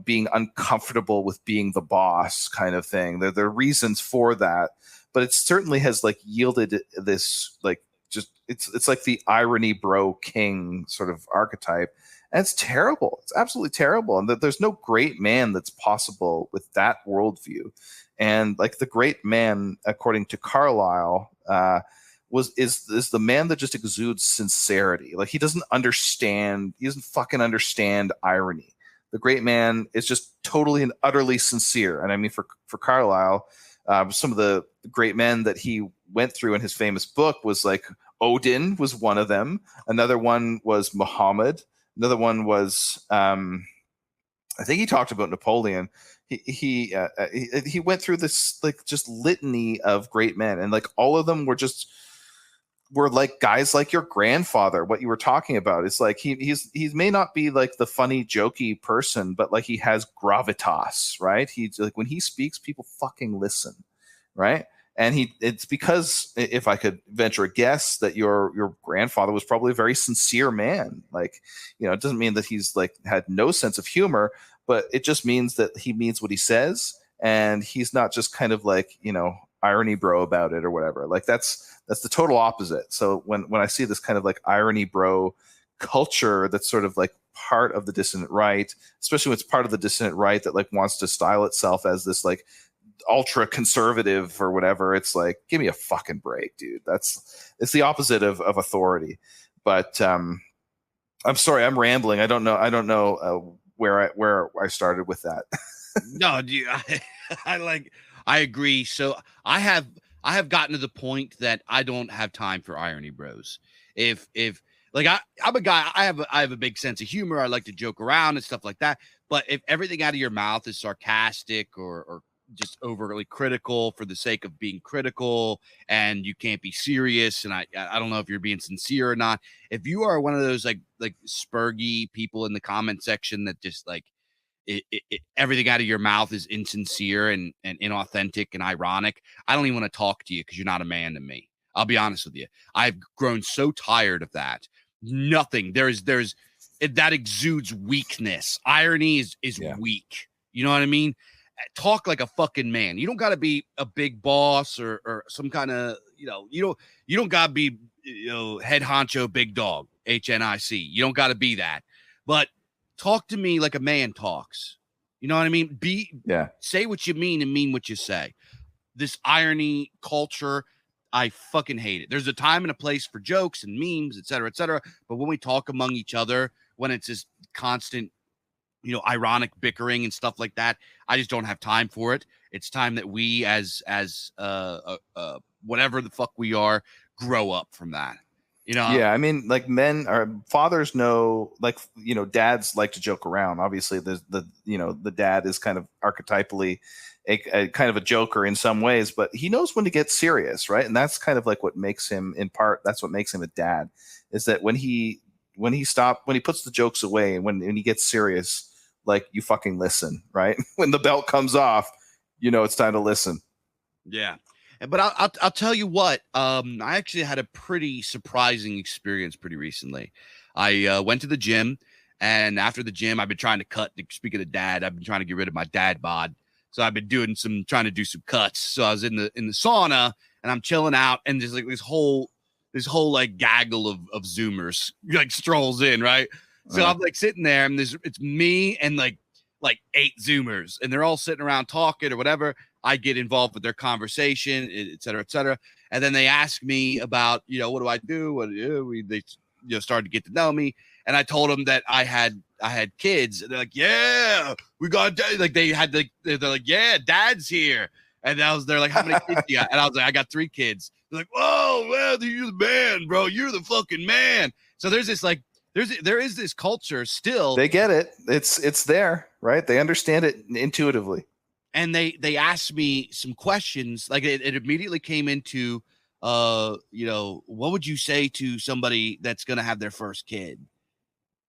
being uncomfortable with being the boss kind of thing. There are reasons for that, but it certainly has like yielded this like just it's like the irony bro king sort of archetype. And it's terrible. It's absolutely terrible. And there's no great man that's possible with that worldview. And like the great man, according to Carlyle, is the man that just exudes sincerity. Like he doesn't fucking understand irony. The great man is just totally and utterly sincere. And I mean, for Carlyle, some of the great men that he went through in his famous book was like Odin was one of them. Another one was Muhammad. Another one was, I think he talked about Napoleon. He went through this like just litany of great men, and like all of them were just were like guys like your grandfather, what you were talking about. It's like he may not be like the funny jokey person, but like he has gravitas, right? He's like, when he speaks, people fucking listen, right? And it's because, if I could venture a guess, that your grandfather was probably a very sincere man. Like, it doesn't mean that he's like had no sense of humor, but it just means that he means what he says, and he's not just kind of like, irony bro about it or whatever. Like that's the total opposite. So when I see this kind of like irony bro culture that's sort of like part of the dissident right, especially when it's part of the dissident right that like wants to style itself as this like ultra conservative or whatever, it's like, give me a fucking break, dude. It's the opposite of authority. But I'm sorry, I'm rambling. I don't know where I started with that. No, dude, I agree. So I have gotten to the point that I don't have time for irony bros. If like I'm a guy, I have a big sense of humor. I like to joke around and stuff like that. But if everything out of your mouth is sarcastic or just overly critical for the sake of being critical, and you can't be serious, and I don't know if you're being sincere or not. If you are one of those like spurgy people in the comment section that just like everything out of your mouth is insincere and inauthentic and ironic, I don't even want to talk to you because you're not a man to me. I'll be honest with you. I've grown so tired of that. Nothing. There's that exudes weakness. Irony is weak. You know what I mean? Talk like a fucking man. You don't got to be a big boss or some kind of, you don't got to be, head honcho, big dog, HNIC. You don't got to be that. But talk to me like a man talks. You know what I mean? Say what you mean and mean what you say. This irony culture, I fucking hate it. There's a time and a place for jokes and memes, et cetera, et cetera. But when we talk among each other, when it's this constant, ironic bickering and stuff like that, I just don't have time for it. It's time that we as whatever the fuck we are, grow up from that. Yeah, I mean, like fathers know, like, dads like to joke around. Obviously, the dad is kind of archetypally a kind of a joker in some ways, but he knows when to get serious, right? And that's kind of like what makes him, in part, that's what makes him a dad, is that when he puts the jokes away and when he gets serious, like, you fucking listen, right? When the belt comes off, it's time to listen. Yeah. But I'll tell you what, I actually had a pretty surprising experience pretty recently. I went to the gym, and after the gym, I've been trying to cut. Speaking of dad, I've been trying to get rid of my dad bod, so I've been trying to do some cuts. So I was in the sauna, and I'm chilling out, and there's like this whole like gaggle of Zoomers like strolls in, right? So I'm like sitting there, and it's me and like 8 Zoomers, and they're all sitting around talking or whatever. I get involved with their conversation, et cetera, et cetera. And then they ask me about, what do I do? They started to get to know me. And I told them that I had kids. And they're like, yeah, we got, like, they're like, yeah, dad's here. And they're like, how many kids you got? And I was like, I got 3 kids. They're like, whoa, well, you're the man, bro. You're the fucking man. So there's this like, there is this culture still. They get it. It's there, right? They understand it intuitively. And they asked me some questions. Like it immediately came into, what would you say to somebody that's going to have their first kid?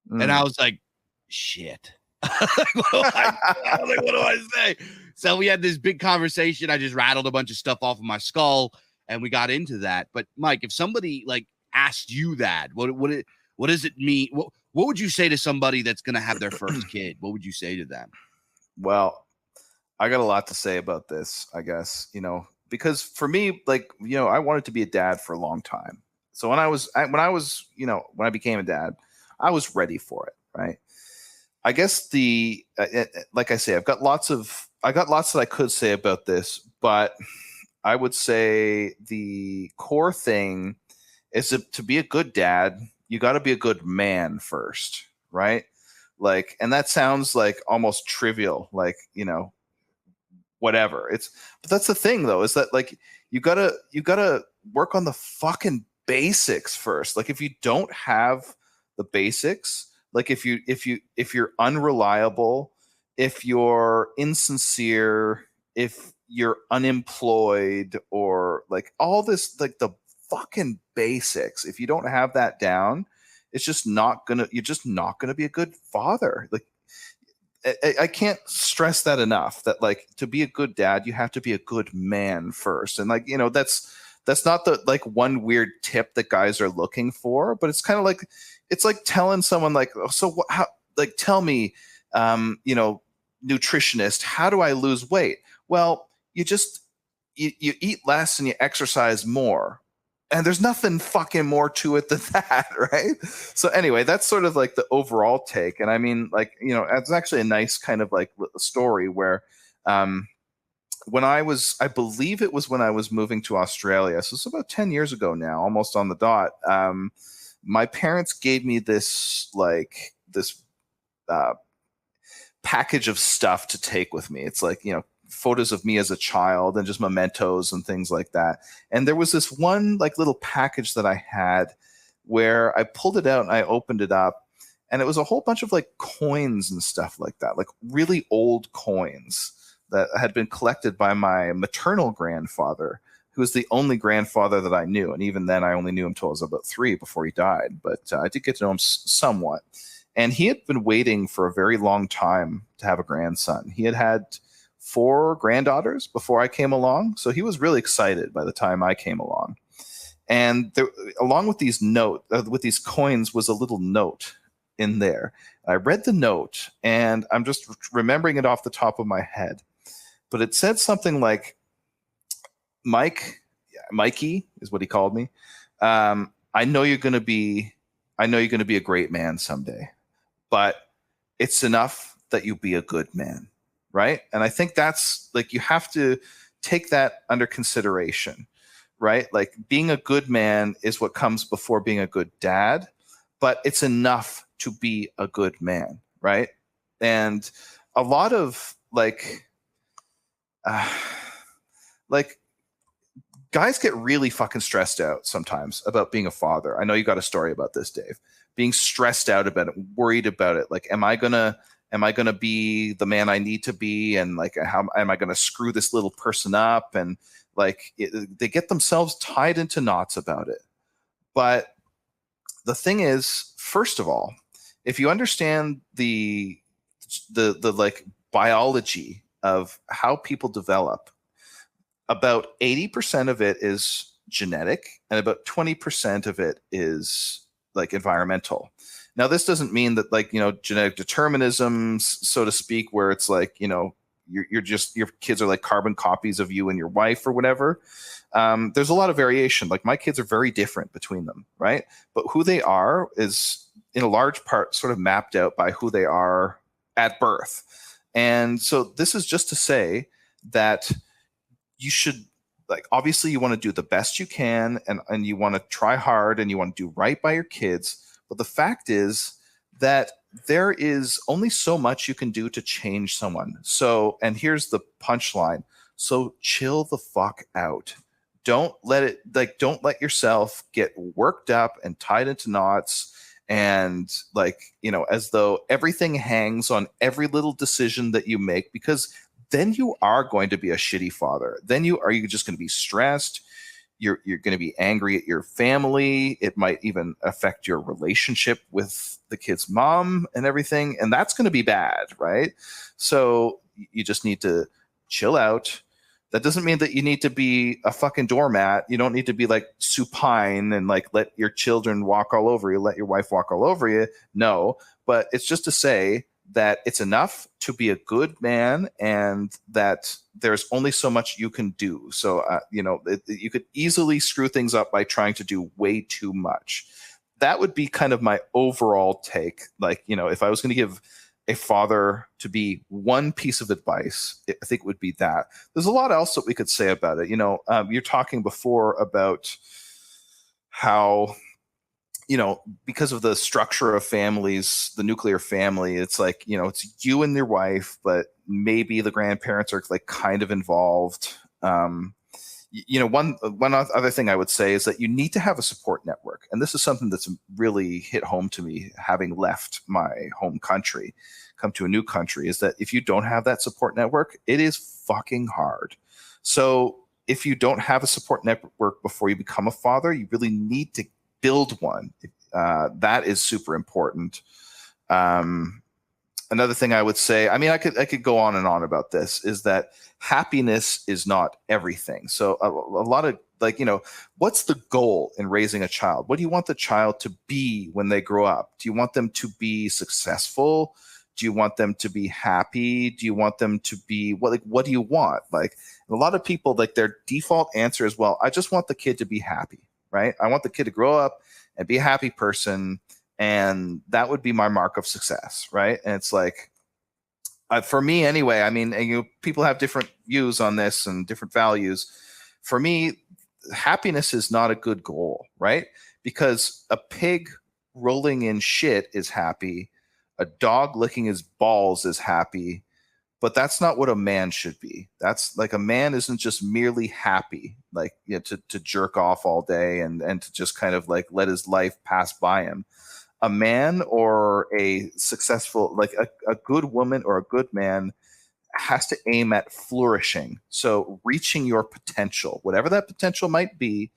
And I was like, shit. What do I say? So we had this big conversation. I just rattled a bunch of stuff off of my skull, and we got into that. But Mike, if somebody like asked you that, what does it mean? What would you say to somebody that's going to have their first kid? What would you say to them? Well, I got a lot to say about this, I guess, because for me, like, I wanted to be a dad for a long time. So when I became a dad, I was ready for it. Right. I guess like I say, I got lots that I could say about this, but I would say the core thing is to be a good dad, you got to be a good man first. Right. Like, and that sounds like almost trivial, like, whatever. But that's the thing though, is that like you gotta work on the fucking basics first. Like if you don't have the basics, like if you're unreliable, if you're insincere, if you're unemployed, or like all this, like the fucking basics. If you don't have that down, you're just not gonna be a good father. Like, I can't stress that enough, that like, to be a good dad, you have to be a good man first. And like, that's not the like one weird tip that guys are looking for, but it's kind of like, it's like telling someone like, oh, so how, like, tell me, nutritionist, how do I lose weight? Well, you eat less and you exercise more. And there's nothing fucking more to it than that, right? So anyway, that's sort of like the overall take. And I mean, like, it's actually a nice kind of like story where I believe it was when I was moving to Australia. So it's about 10 years ago now, almost on the dot. My parents gave me this package of stuff to take with me. It's like, photos of me as a child and just mementos and things like that. And there was this one like little package that I had where I pulled it out and I opened it up, and it was a whole bunch of like coins and stuff like that, like really old coins that had been collected by my maternal grandfather, who was the only grandfather that I knew. And even then I only knew him till I was about 3 before he died, but I did get to know him somewhat. And he had been waiting for a very long time to have a grandson. He had 4 granddaughters before I came along. So he was really excited by the time I came along. And there, along with these with these coins was a little note in there. I read the note, and I'm just remembering it off the top of my head. But it said something like, Mikey is what he called me. I know you're going to be a great man someday, but it's enough that you be a good man. Right. And I think that's like, you have to take that under consideration, right? Like, being a good man is what comes before being a good dad, but it's enough to be a good man. Right. And a lot of like guys get really fucking stressed out sometimes about being a father. I know you got a story about this, Dave, being stressed out about it, worried about it. Like, am I going to be the man I need to be? And like, how am I going to screw this little person up? And like, they get themselves tied into knots about it. But the thing is, first of all, if you understand the like biology of how people develop, about 80% of it is genetic and about 20% of it is like environmental. Now, this doesn't mean that like, genetic determinism, so to speak, where it's like, your kids are like carbon copies of you and your wife or whatever. There's a lot of variation. Like, my kids are very different between them, right? But who they are is in a large part sort of mapped out by who they are at birth. And so this is just to say that you should, like, obviously you want to do the best you can, and you want to try hard, and you want to do right by your kids. But the fact is that there is only so much you can do to change someone. So, and here's the punchline. So chill the fuck out. Don't let yourself get worked up and tied into knots, and like, as though everything hangs on every little decision that you make, because then you are going to be a shitty father. Then you're just going to be stressed. You're going to be angry at your family. It might even affect your relationship with the kid's mom and everything. And that's going to be bad, right? So you just need to chill out. That doesn't mean that you need to be a fucking doormat. You don't need to be like supine and like let your children walk all over you, let your wife walk all over you. No, but it's just to say that it's enough to be a good man, and that there's only so much you can do. So, you could easily screw things up by trying to do way too much. That would be kind of my overall take. Like, if I was going to give a father to be one piece of advice, I think it would be that. There's a lot else that we could say about it. You're talking before about how, because of the structure of families, the nuclear family, it's like, it's you and your wife, but maybe the grandparents are like kind of involved. One other thing I would say is that you need to have a support network. And this is something that's really hit home to me, having left my home country, come to a new country, is that if you don't have that support network, it is fucking hard. So if you don't have a support network before you become a father, you really need to build one. That is super important. Another thing I would say, I mean, I could go on and on about this, is that happiness is not everything. So a lot of, like, you know, what's the goal in raising a child? What do you want the child to be when they grow up? Do you want them to be successful? Do you want them to be happy? Do you want them to be what do you want? Like, a lot of people, like, their default answer is, well, I just want the kid to be happy, right? I want the kid to grow up and be a happy person, and that would be my mark of success, right? And it's like, for me anyway, I mean, and, you know, people have different views on this and different values. For me, happiness is not a good goal, right? Because a pig rolling in shit is happy, a dog licking his balls is happy, but that's not what a man should be. That's like, a man isn't just merely happy, like, you know, to jerk off all day and to just kind of like let his life pass by him. A man, or a successful, like a good woman or a good man, has to aim at flourishing. So reaching your potential, whatever that potential might be,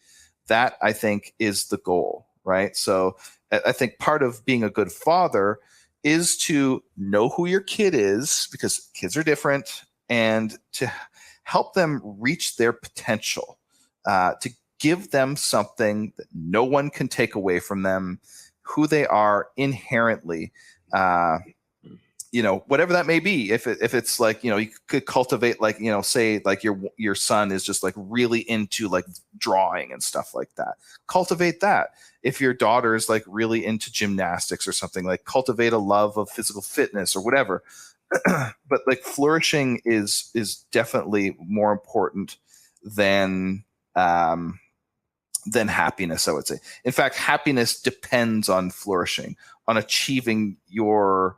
that I think is the goal, right? So I think part of being a good father is to know who your kid is, because kids are different, and to help them reach their potential, to give them something that no one can take away from them, who they are inherently, you know, whatever that may be. If it's like, you know, you could cultivate, like, you know, say like your son is just like really into like drawing and stuff like that. Cultivate that. If your daughter is like really into gymnastics or something, like cultivate a love of physical fitness or whatever. But like, flourishing is definitely more important than happiness, I would say. In fact, happiness depends on flourishing, on achieving your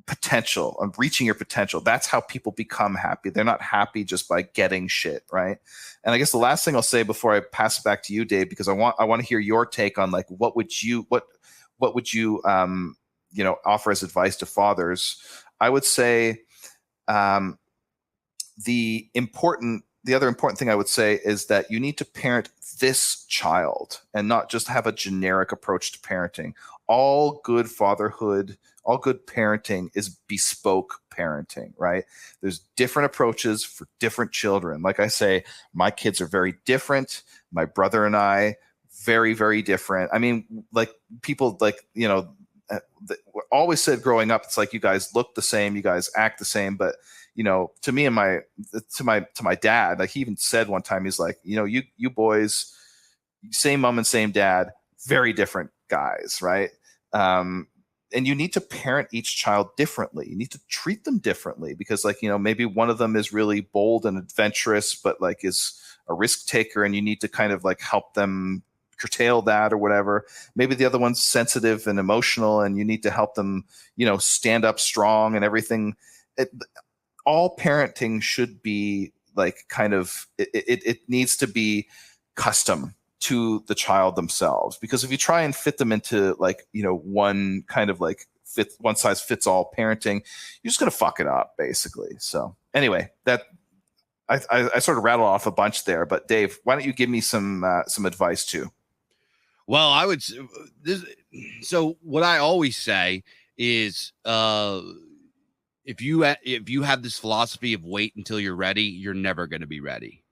potential, on reaching your potential. That's how people become happy. They're not happy just by getting shit, right? And I guess the last thing I'll say before I pass it back to you, Dave, because I want to hear your take on, like, what would you you know, offer as advice to fathers. I would say the other important thing I would say is that you need to parent this child and not just have a generic approach to parenting. All good fatherhood, all good parenting is bespoke parenting, right? There's different approaches for different children. Like I say, my kids are very different. My brother and I, very, very different. I mean, like, people, like, you know, always said growing up, it's like, you guys look the same, you guys act the same, but, you know, to me and to my dad, like, he even said one time, he's like, you know, you boys, same mom and same dad, very different guys, right? And you need to parent each child differently. You need to treat them differently, because, like, you know, maybe one of them is really bold and adventurous, but like is a risk taker, and you need to kind of like help them curtail that or whatever. Maybe the other one's sensitive and emotional, and you need to help them, you know, stand up strong and everything. All parenting should be like, kind of, it needs to be custom to the child themselves, because if you try and fit them into, like, you know, one kind of like one size fits all parenting, you're just going to fuck it up, basically. So anyway, that I sort of rattled off a bunch there, but Dave, why don't you give me some advice too? Well, I would. So what I always say is, if you have this philosophy of wait until you're ready, you're never going to be ready.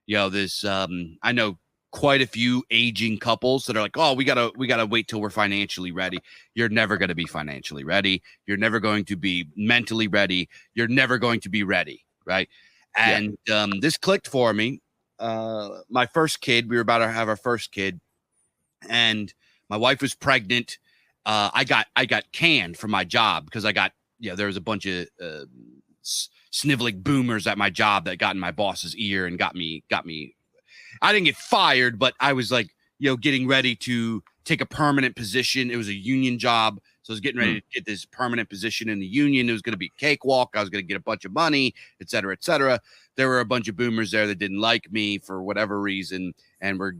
You know, this, I know quite a few aging couples that are like, oh, we gotta wait till we're financially ready. You're never going to be financially ready. You're never going to be mentally ready. You're never going to be ready. Right. And, this clicked for me. My first kid, we were about to have our first kid, and my wife was pregnant. I got canned from my job because there was a bunch of sniveling boomers at my job that got in my boss's ear and got me. I didn't get fired, but I was like, you know, getting ready to take a permanent position. It was a union job, so I was getting ready to get this permanent position in the union. It was going to be a cakewalk. I was going to get a bunch of money, et cetera, et cetera. There were a bunch of boomers there that didn't like me for whatever reason, and were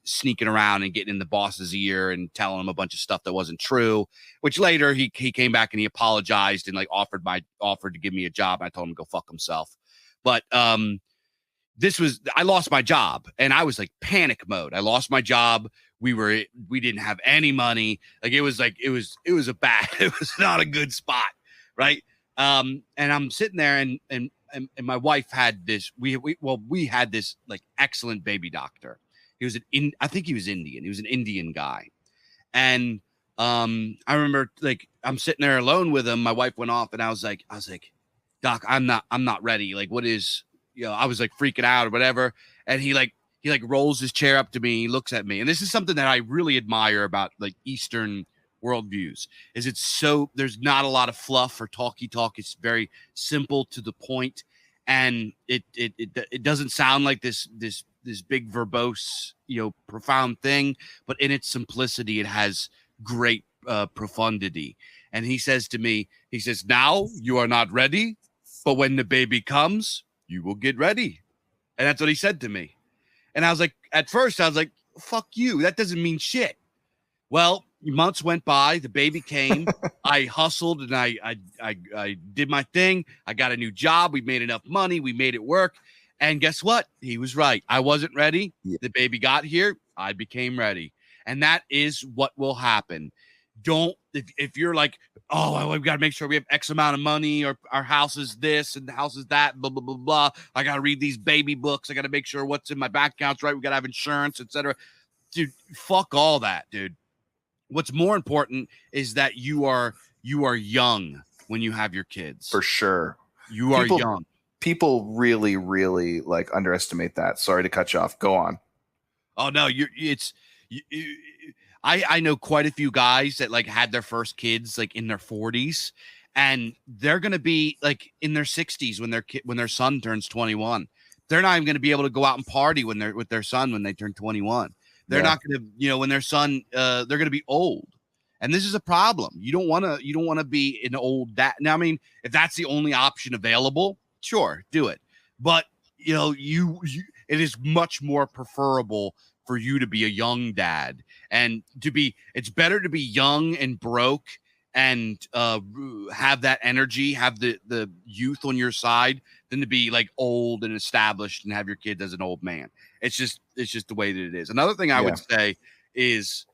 sneaking around and getting in the boss's ear and telling him a bunch of stuff that wasn't true, which later he came back and he apologized and like offered to give me a job. I told him to go fuck himself. But I lost my job and I was like panic mode. I lost my job. We didn't have any money. Like it was it was not a good spot. Right. And I'm sitting there and my wife had this, we had this like excellent baby doctor. He was I think he was Indian. He was an Indian guy. And I remember like I'm sitting there alone with him. My wife went off and I was like, Doc, I'm not ready. Like, what is, I was like freaking out or whatever. And he rolls his chair up to me. He looks at me. And this is something that I really admire about like Eastern worldviews is there's not a lot of fluff or talky talk. It's very simple to the point. And it doesn't sound like this big verbose, profound thing, but in its simplicity, it has great profundity. And he says to me, now you are not ready, but when the baby comes, you will get ready. And that's what he said to me. And I was like, at first I was like, fuck you. That doesn't mean shit. Well, months went by, the baby came, I hustled and I did my thing. I got a new job. We made enough money. We made it work. And guess what? He was right. I wasn't ready. Yeah. The baby got here. I became ready. And that is what will happen. If you're like, oh, we've got to make sure we have X amount of money, or our house is this and the house is that, blah, blah, blah, blah. I got to read these baby books. I got to make sure what's in my bank account's right. We got to have insurance, etc. Dude, fuck all that, dude. What's more important is that you are young when you have your kids. For sure. You are young. People really, really like underestimate that. Sorry to cut you off. Go on. Oh no, I know quite a few guys that like had their first kids like in their 40s, and they're gonna be like in their 60s when their son turns 21. They're not even gonna be able to go out and party with their son when they turn 21. They're not gonna, when their son, they're gonna be old, and this is a problem. You don't want to be an old dad. Now, I mean, if that's the only option available, sure, do it. But it is much more preferable for you to be a young dad, and it's better to be young and broke and have that energy, have the youth on your side, than to be like old and established and have your kid as an old man. It's just the way that it is. Another thing I would say is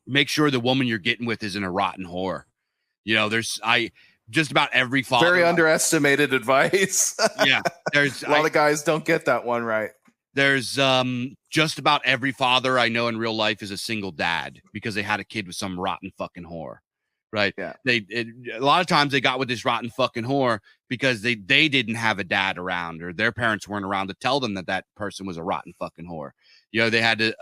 make sure the woman you're getting with isn't a rotten whore. Just about every father. Very underestimated advice. Yeah. There's a lot of guys don't get that one right. There's just about every father I know in real life is a single dad because they had a kid with some rotten fucking whore. Right. Yeah. A lot of times they got with this rotten fucking whore because they didn't have a dad around, or their parents weren't around to tell them that person was a rotten fucking whore. They had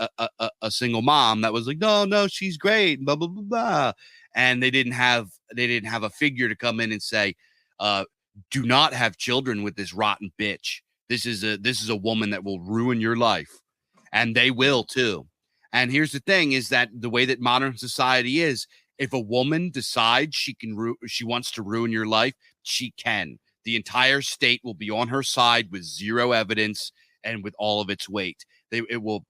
a single mom that was like, no, she's great, blah, blah, blah, blah. And they didn't have a figure to come in and say, do not have children with this rotten bitch. This is a woman that will ruin your life. And they will too. And here's the thing is that the way that modern society is, if a woman decides she wants to ruin your life, she can. The entire state will be on her side with zero evidence and with all of its weight.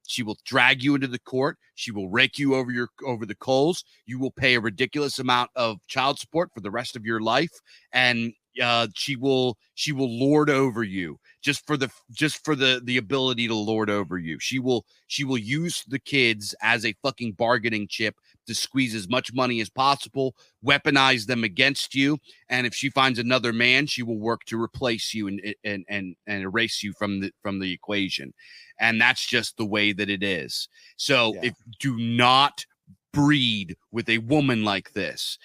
She will drag you into the court. She will rake you over the coals. You will pay a ridiculous amount of child support for the rest of your life, and she will lord over you just for the ability to lord over you. She will use the kids as a fucking bargaining chip to squeeze as much money as possible, weaponize them against you, and if she finds another man, she will work to replace you and erase you from the equation. And that's just the way that it is. So do not breed with a woman like this.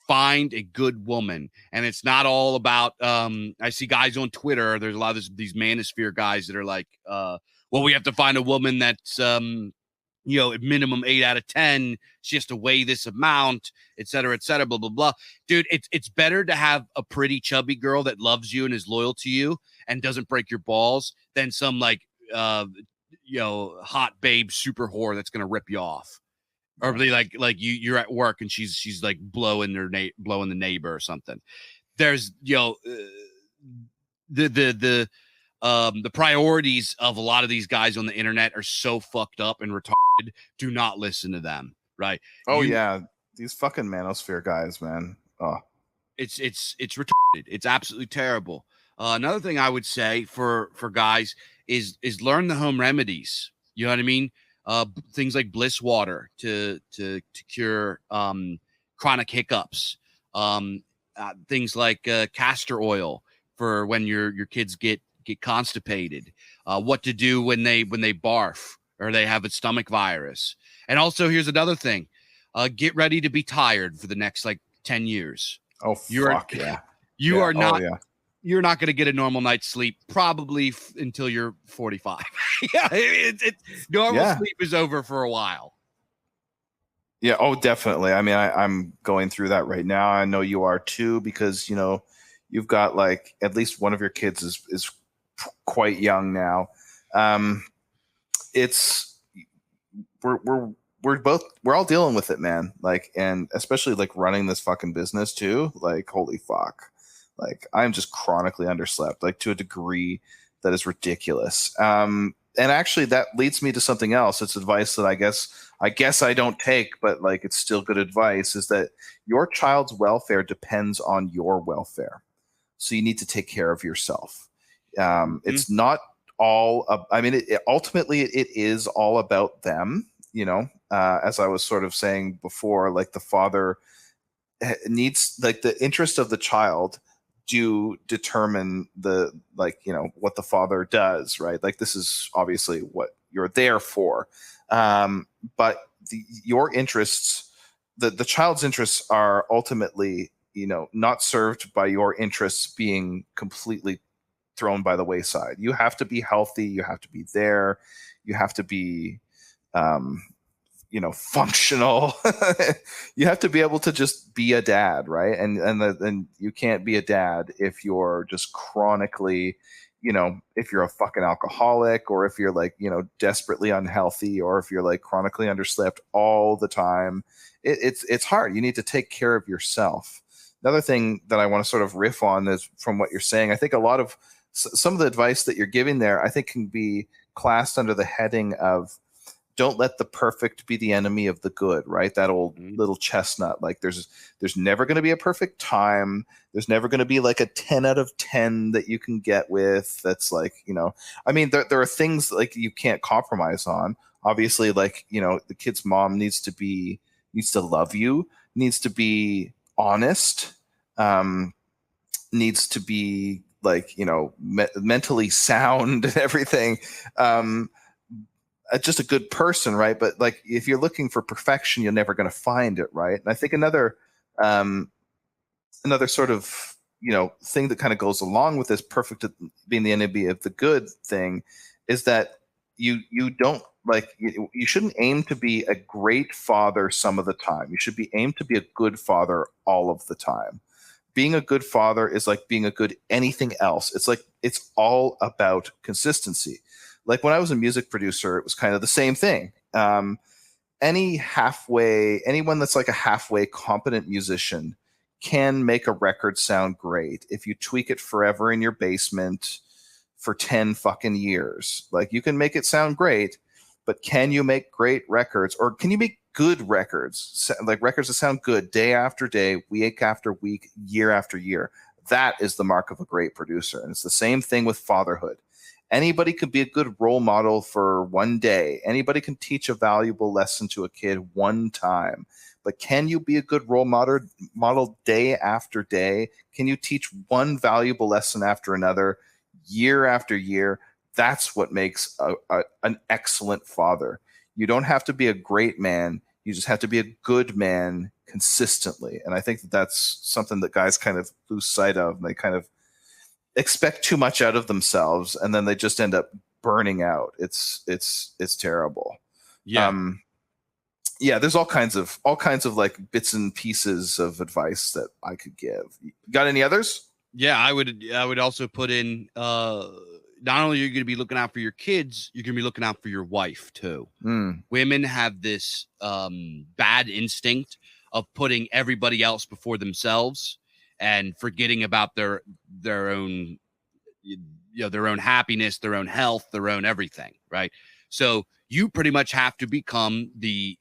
Find a good woman. And it's not all about I see guys on Twitter, there's a lot of these manosphere guys that are like, well, we have to find a woman that's at minimum 8 out of 10. She has to weigh this amount, et cetera, blah, blah, blah. Dude, it's better to have a pretty chubby girl that loves you and is loyal to you and doesn't break your balls than some like hot babe super whore that's gonna rip you off. Or be like you're at work and she's like blowing the neighbor or something. There's the priorities of a lot of these guys on the internet are so fucked up and retarded. Do not listen to them. Right. Oh yeah. These fucking manosphere guys, man. Oh, it's retarded. It's absolutely terrible. Another thing I would say for guys is learn the home remedies. You know what I mean? Things like bliss water to cure chronic hiccups. Things like castor oil for when your kids get constipated. What to do when they barf or they have a stomach virus. And also, here's another thing: get ready to be tired for the next like 10 years. Oh, fuck yeah. You are not. Oh, yeah. You're not going to get a normal night's sleep probably until you're 45. Yeah, normal sleep is over for a while. Yeah. Oh, definitely. I mean, I'm going through that right now. I know you are too, because, you know, you've got like at least one of your kids is quite young now. We're all dealing with it, man. Like, and especially like running this fucking business too. Like, holy fuck. Like, I'm just chronically underslept, like to a degree that is ridiculous. And actually that leads me to something else. It's advice that I guess I don't take, but like, it's still good advice, is that your child's welfare depends on your welfare. So you need to take care of yourself. It's not all, ultimately it is all about them, you know, as I was sort of saying before, like the father needs, like the interest of the child do determine the, like, you know, what the father does, right? Like, this is obviously what you're there for. But your interests, the child's interests are ultimately, you know, not served by your interests being completely thrown by the wayside. You have to be healthy. You have to be there. You have to be, you know, functional. You have to be able to just be a dad, right? And you can't be a dad if you're just chronically, you know, if you're a fucking alcoholic, or if you're like, you know, desperately unhealthy, or if you're like chronically underslept all the time. It's hard. You need to take care of yourself. Another thing that I want to sort of riff on is from what you're saying. I think a lot of some of the advice that you're giving there, I think, can be classed under the heading of, don't let the perfect be the enemy of the good, right? That old little chestnut. Like, there's never going to be a perfect time. There's never going to be like a 10 out of 10 that you can get with. That's like, you know, I mean, there are things like you can't compromise on. Obviously, like, you know, the kid's mom needs to love you, needs to be honest, needs to be like, you know, mentally sound and everything. Just a good person, right? But like, if you're looking for perfection, you're never going to find it, right? And I think another sort of, you know, thing that kind of goes along with this perfect being the enemy of the good thing is that you don't, like, you shouldn't aim to be a great father some of the time. You should be aimed to be a good father all of the time. Being a good father is like being a good anything else. It's like, it's all about consistency. Like, when I was a music producer, it was kind of the same thing. Anyone that's like a halfway competent musician can make a record sound great if you tweak it forever in your basement for 10 fucking years. Like, you can make it sound great, but can you make great records, or can you make good records, like records that sound good day after day, week after week, year after year? That is the mark of a great producer. And it's the same thing with fatherhood. Anybody could be a good role model for one day. Anybody can teach a valuable lesson to a kid one time. But can you be a good role model day after day? Can you teach one valuable lesson after another, year after year? That's what makes an excellent father. You don't have to be a great man. You just have to be a good man consistently. And I think that's something that guys kind of lose sight of. They kind of expect too much out of themselves, and then they just end up burning out. It's terrible. Yeah. There's all kinds of like bits and pieces of advice that I could give. Got any others? Yeah, I would also put in, not only are you going to be looking out for your kids, you're going to be looking out for your wife too. Women have this bad instinct of putting everybody else before themselves and forgetting about their own, you know, their own happiness, their own health, their own everything, right? So you pretty much have to become the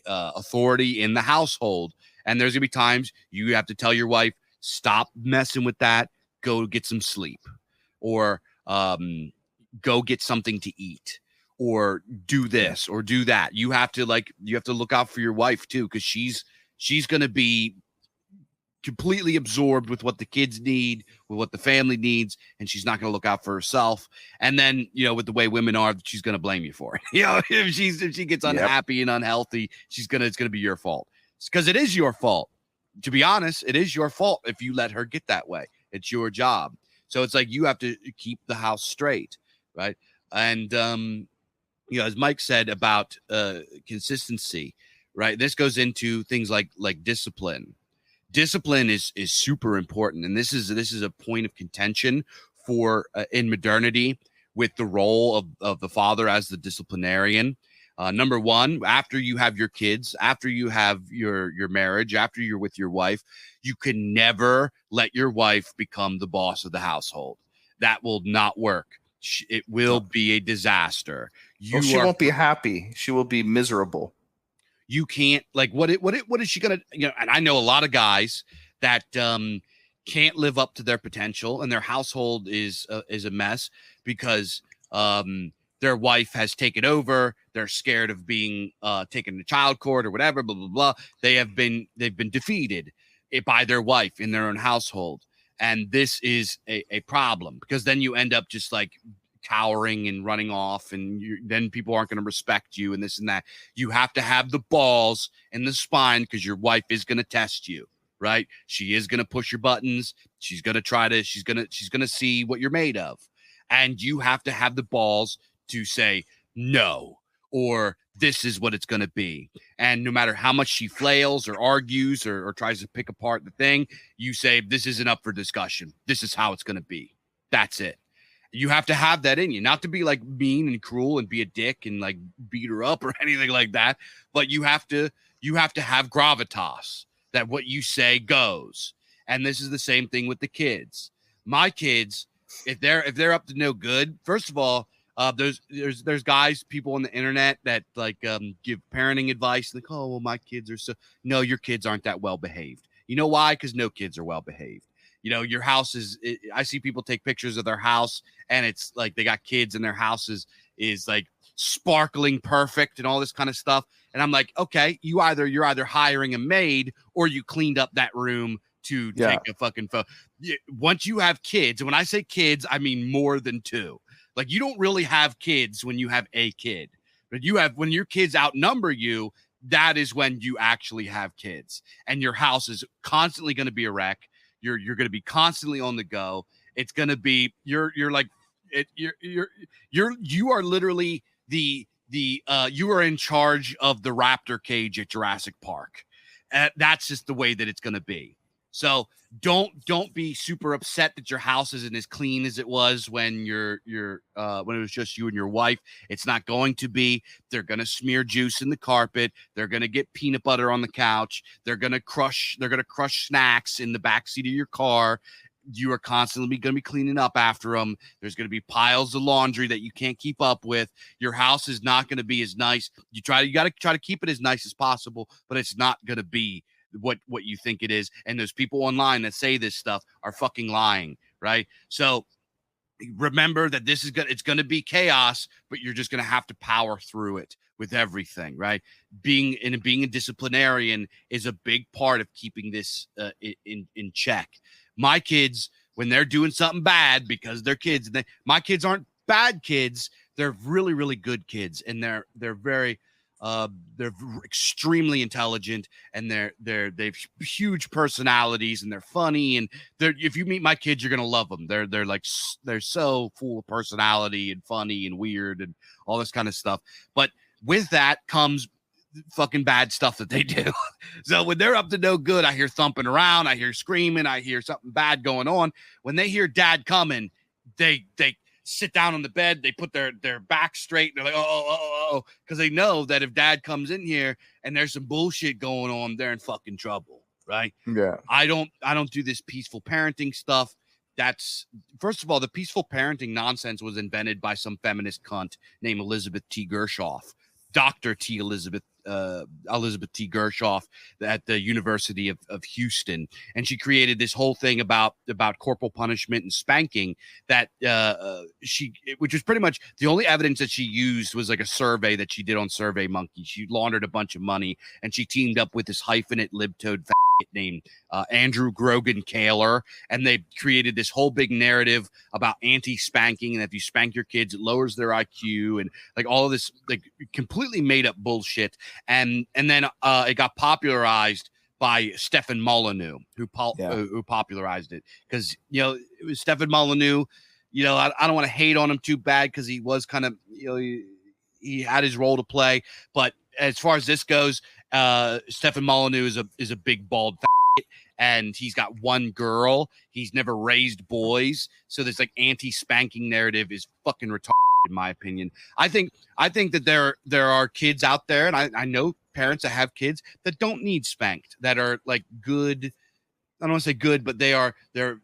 authority in the household. And there's gonna be times you have to tell your wife, stop messing with that. go get some sleep, or go get something to eat, or do this or do that. You have to look out for your wife too, because she's going to be completely absorbed with what the kids need, with what the family needs, and she's not going to look out for herself. And then, with the way women are, she's going to blame you for it. If she gets unhappy and unhealthy, it's going to be your fault. Because it is your fault. To be honest, it is your fault if you let her get that way. It's your job. So it's like you have to keep the house straight, right? And as Mike said about consistency, right? This goes into things like discipline. Discipline is super important, and this is a point of contention for in modernity with the role of the father as the disciplinarian. Number one, after you have your kids, after you have your marriage, after you're with your wife, you can never let your wife become the boss of the household. That will not work. It will be a disaster. She won't be happy. She will be miserable. You can't, like, what is she gonna, and I know a lot of guys that can't live up to their potential, and their household is a mess because their wife has taken over. They're scared of being taken to child court or whatever, blah blah blah. They've been defeated by their wife in their own household, and this is a problem, because then you end up just like cowering and running off, and then people aren't going to respect you and this and that. You have to have the balls and the spine, because your wife is going to test you, right? She is going to push your buttons. She's going to see what you're made of, and you have to have the balls to say no, or this is what it's going to be. And no matter how much she flails or argues or tries to pick apart the thing, you say, this isn't up for discussion. This is how it's going to be. That's it. You have to have that in you, not to be like mean and cruel and be a dick and like beat her up or anything like that. But you have to have gravitas, that what you say goes. And this is the same thing with the kids. My kids, if they're up to no good, first of all, there's guys, people on the internet that like give parenting advice, like, oh, well, my kids are no, your kids aren't that well behaved. You know why? Because no kids are well behaved. Your house I see people take pictures of their house, and it's like they got kids, and their house is like sparkling perfect and all this kind of stuff. And I'm like, okay, you're either hiring a maid, or you cleaned up that room to take a fucking photo. Once you have kids, and when I say kids, I mean more than two. Like, you don't really have kids when you have a kid, but when your kids outnumber you, that is when you actually have kids, and your house is constantly going to be a wreck. You're going to be constantly on the go. It's going to be you are literally you are in charge of the raptor cage at Jurassic Park. That's just the way that it's going to be. So don't be super upset that your house isn't as clean as it was when when it was just you and your wife. It's not going to be. They're going to smear juice in the carpet. They're going to get peanut butter on the couch. They're going to crush snacks in the backseat of your car. You are constantly going to be cleaning up after them. There's going to be piles of laundry that you can't keep up with. Your house is not going to be as nice. You got to try to keep it as nice as possible, but it's not going to be what you think it is. And those people online that say this stuff are fucking lying, right? So remember that it's going to be chaos, but you're just going to have to power through it with everything, right? Being a disciplinarian is a big part of keeping this in check. My kids, when they're doing something bad, because they're kids, my kids aren't bad kids. They're really, really good kids, and they're very they're extremely intelligent, and they've huge personalities, and they're funny, and if you meet my kids, you're gonna love them. They're so full of personality and funny and weird and all this kind of stuff. But with that comes fucking bad stuff that they do. So when they're up to no good, I hear thumping around, I hear screaming, I hear something bad going on. When they hear dad coming, they sit down on the bed, they put their back straight, and they're like, oh, because they know that if dad comes in here and there's some bullshit going on, they're in fucking trouble, right? Yeah. I don't do this peaceful parenting stuff. That's, first of all, the peaceful parenting nonsense was invented by some feminist cunt named Elizabeth T. Gershoff, Dr. T. Elizabeth Elizabeth T. Gershoff at the University of Houston, and she created this whole thing about corporal punishment and spanking that which was pretty much the only evidence that she used was like a survey that she did on Survey Monkey. She laundered a bunch of money, and she teamed up with this hyphenate libtoad named Andrew Grogan Kaler, and they created this whole big narrative about anti-spanking, and if you spank your kids, it lowers their IQ, and like all of this like completely made up bullshit. And then it got popularized by Stefan Molyneux, who popularized it, because it was Stefan Molyneux. I don't want to hate on him too bad because he was kind of he had his role to play, but as far as this goes, Stefan Molyneux is a big bald and he's got one girl. He's never raised boys, so this like anti-spanking narrative is fucking retarded in my opinion. I think that there are kids out there, and I know parents that have kids that don't need spanked, that are like good. I don't want to say good, but they're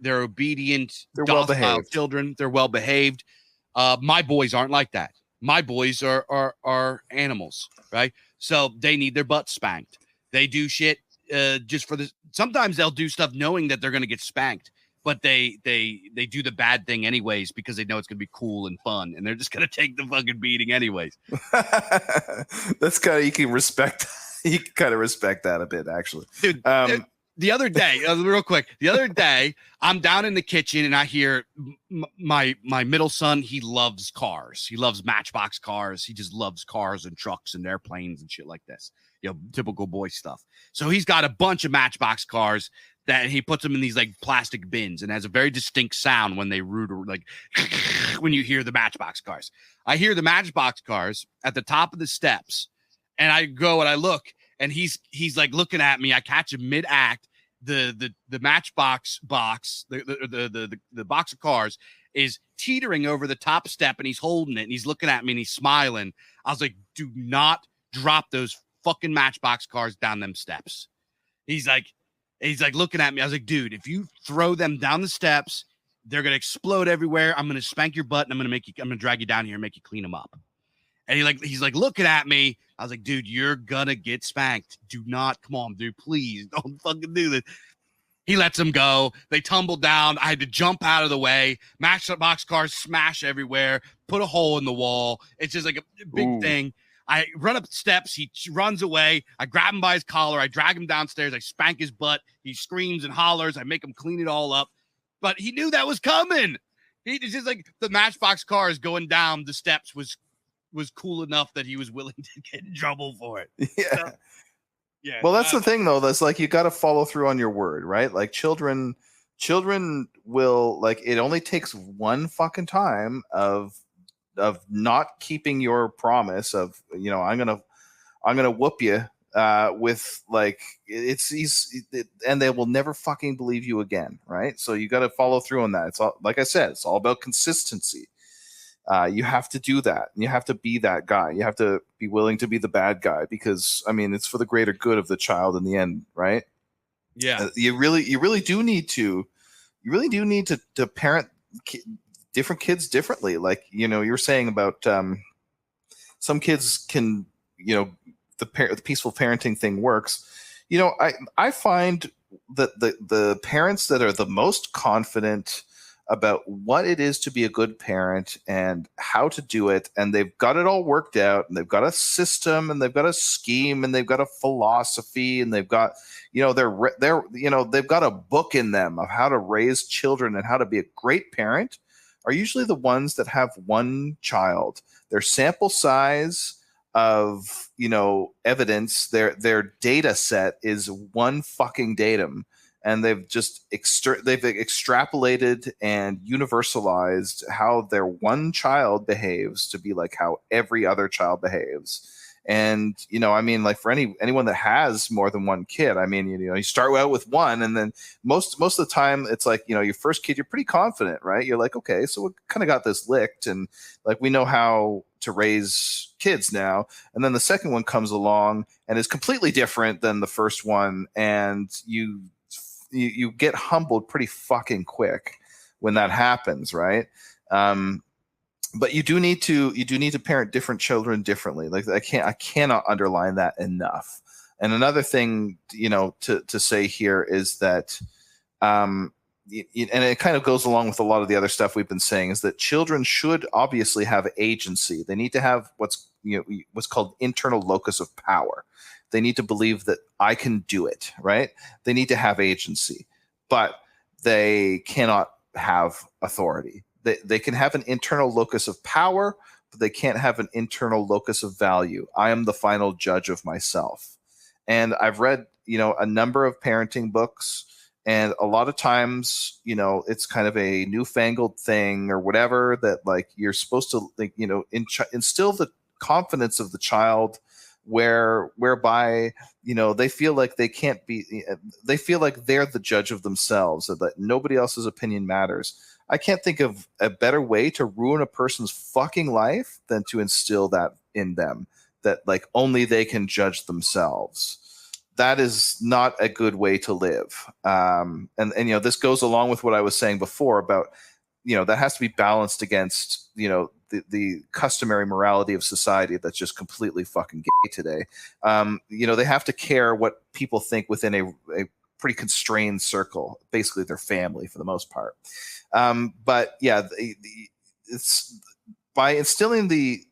obedient, they're docile well-behaved children. They're well behaved. My boys aren't like that. My boys are animals, right? So they need their butts spanked. They do shit just for this. Sometimes they'll do stuff knowing that they're going to get spanked, but they do the bad thing anyways because they know it's going to be cool and fun, and they're just going to take the fucking beating anyways. That's kind of, you can kind of respect that a bit, actually. Dude, the other day, real quick, I'm down in the kitchen and I hear my middle son. He loves cars. He loves Matchbox cars. He just loves cars and trucks and airplanes and shit like this. Typical boy stuff. So he's got a bunch of Matchbox cars that he puts them in these like plastic bins and has a very distinct sound when they root, or like when you hear the Matchbox cars. I hear the Matchbox cars at the top of the steps, and I go and I look. And he's like looking at me. I catch him mid-act. The Matchbox box, the box of cars is teetering over the top step, and he's holding it, and he's looking at me, and he's smiling. I was like, do not drop those fucking Matchbox cars down them steps. He's like looking at me. I was like, dude, if you throw them down the steps, they're gonna explode everywhere. I'm gonna spank your butt, and I'm gonna drag you down here and make you clean them up. And he's like looking at me. I was like, dude, you're gonna get spanked. Do not, come on, dude, please don't fucking do this. He lets him go. They tumble down. I had to jump out of the way. Matchbox cars smash everywhere. Put a hole in the wall. It's just like a big thing. I run up the steps. He runs away. I grab him by his collar. I drag him downstairs. I spank his butt. He screams and hollers. I make him clean it all up. But he knew that was coming. It's just like the Matchbox cars going down the steps was cool enough that he was willing to get in trouble for it. Yeah. So, yeah. Well, that's the thing, though. That's like, you got to follow through on your word, right? Like children will, like, it only takes one fucking time of not keeping your promise of, I'm gonna whoop you with like and they will never fucking believe you again, right? So you got to follow through on that. It's all, like I said, it's all about consistency. You have to do that. You have to be that guy. You have to be willing to be the bad guy, because it's for the greater good of the child in the end, right? Yeah. You really do need to parent different kids differently. Like, you were saying about some kids can, the peaceful parenting thing works. I find that the parents that are the most confident about what it is to be a good parent and how to do it, and they've got it all worked out, and they've got a system, and they've got a scheme, and they've got a philosophy, and they've got they've got a book in them of how to raise children and how to be a great parent, are usually the ones that have one child. Their sample size of evidence, their data set is one fucking datum. And they've just they've extrapolated and universalized how their one child behaves to be like how every other child behaves. And like for anyone that has more than one kid, you start out with one, and then most of the time it's like, your first kid, you're pretty confident, right? You're like, okay, so we kind of got this licked, and like we know how to raise kids now. And then the second one comes along and is completely different than the first one, and you get humbled pretty fucking quick when that happens, right? but you do need to parent different children differently. Like I cannot underline that enough. And another thing, to say here is that, and it kind of goes along with a lot of the other stuff we've been saying, is that children should obviously have agency. They need to have what's called internal locus of power. They need to believe that I can do it, right? They need to have agency, but they cannot have authority. They can have an internal locus of power, but they can't have an internal locus of value. I am the final judge of myself. And I've read, a number of parenting books, and a lot of times, it's kind of a newfangled thing or whatever, that like you're supposed to, like, instill the confidence of the child whereby, they feel like they can't be, they feel like they're the judge of themselves, and that nobody else's opinion matters. I can't think of a better way to ruin a person's fucking life than to instill that in them, that like only they can judge themselves. That is not a good way to live. And this goes along with what I was saying before about, that has to be balanced against, the customary morality of society that's just completely fucking gay today. They have to care what people think within a pretty constrained circle, basically their family for the most part. But yeah, it's by instilling the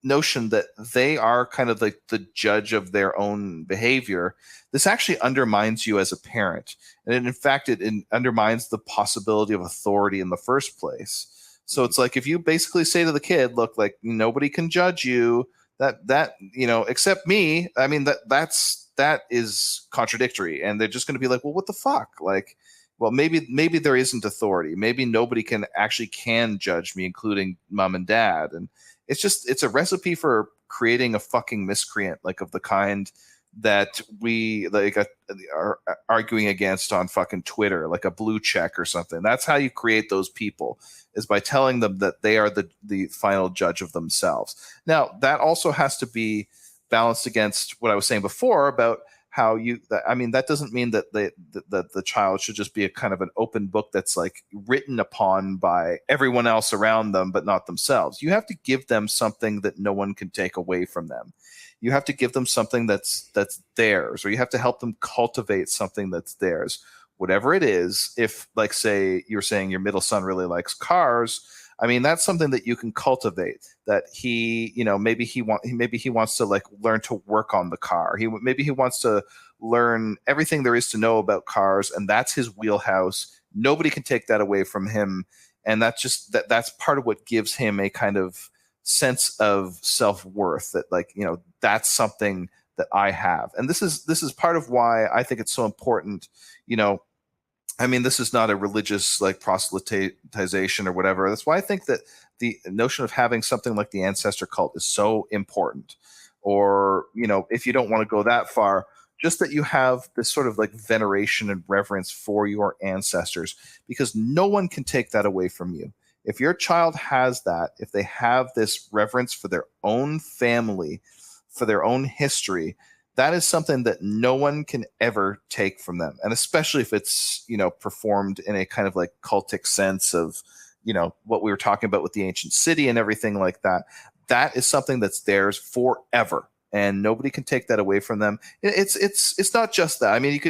notion that they are kind of like the judge of their own behavior, this actually undermines you as a parent. And in fact, it undermines the possibility of authority in the first place. So it's like, if you basically say to the kid, look, like, nobody can judge you, that except me, I mean, that is contradictory. And they're just going to be like, well, what the fuck? Like, well, maybe there isn't authority. Maybe nobody can judge me, including mom and dad. And it's a recipe for creating a fucking miscreant, like of the kind that we like are arguing against on fucking Twitter, like a blue check or something. That's how you create those people, is by telling them that they are the final judge of themselves. Now, that also has to be balanced against what I was saying before about how that doesn't mean that the child should just be a kind of an open book that's like written upon by everyone else around them, but not themselves. You have to give them something that no one can take away from them. You have to give them something that's theirs, or you have to help them cultivate something that's theirs, whatever it is. If, like, say you're saying your middle son really likes cars, I mean, that's something that you can cultivate, that he, maybe he wants to like learn to work on the car. Maybe he wants to learn everything there is to know about cars, and that's his wheelhouse. Nobody can take that away from him. And that's part of what gives him a kind of sense of self-worth, that like, that's something that I have. And this is part of why I think it's so important, I mean, this is not a religious like proselytization or whatever. That's why I think that the notion of having something like the ancestor cult is so important. Or, if you don't want to go that far, just that you have this sort of like veneration and reverence for your ancestors, because no one can take that away from you. If your child has that, if they have this reverence for their own family, for their own history, that is something that no one can ever take from them. And especially if it's, performed in a kind of like cultic sense of, what we were talking about with the ancient city and everything like that, that is something that's theirs forever. And nobody can take that away from them. It's not just that. I mean,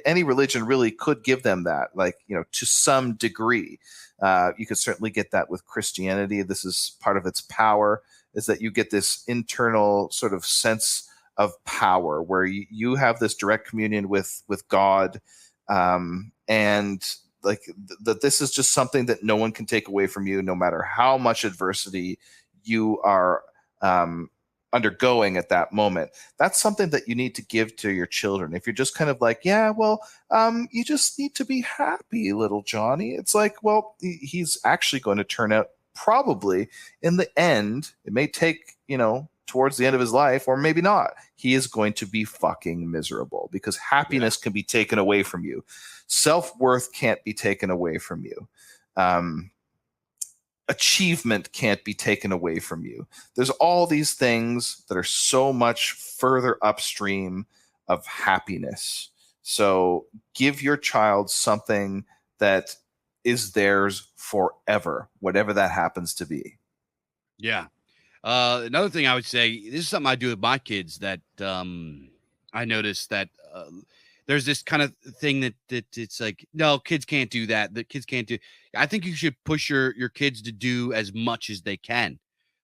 any religion really could give them that, like, to some degree. You could certainly get that with Christianity. This is part of its power, is that you get this internal sort of sense of power where you have this direct communion with God, and like that this is just something that no one can take away from you, no matter how much adversity you are undergoing at that moment. That's something that you need to give to your children. If you're just kind of like, yeah, well, you just need to be happy, little Johnny. It's like, well, he's actually going to turn out, probably in the end, it may take, towards the end of his life, or maybe not, he is going to be fucking miserable, because happiness can be taken away from you. Self-worth can't be taken away from you. Achievement can't be taken away from you. There's all these things that are so much further upstream of happiness. So give your child something that is theirs forever, whatever that happens to be. Yeah. Another thing I would say, this is something I do with my kids that I noticed that there's this kind of thing that it's like, no, kids can't do that. The kids can't do. I think you should push your kids to do as much as they can.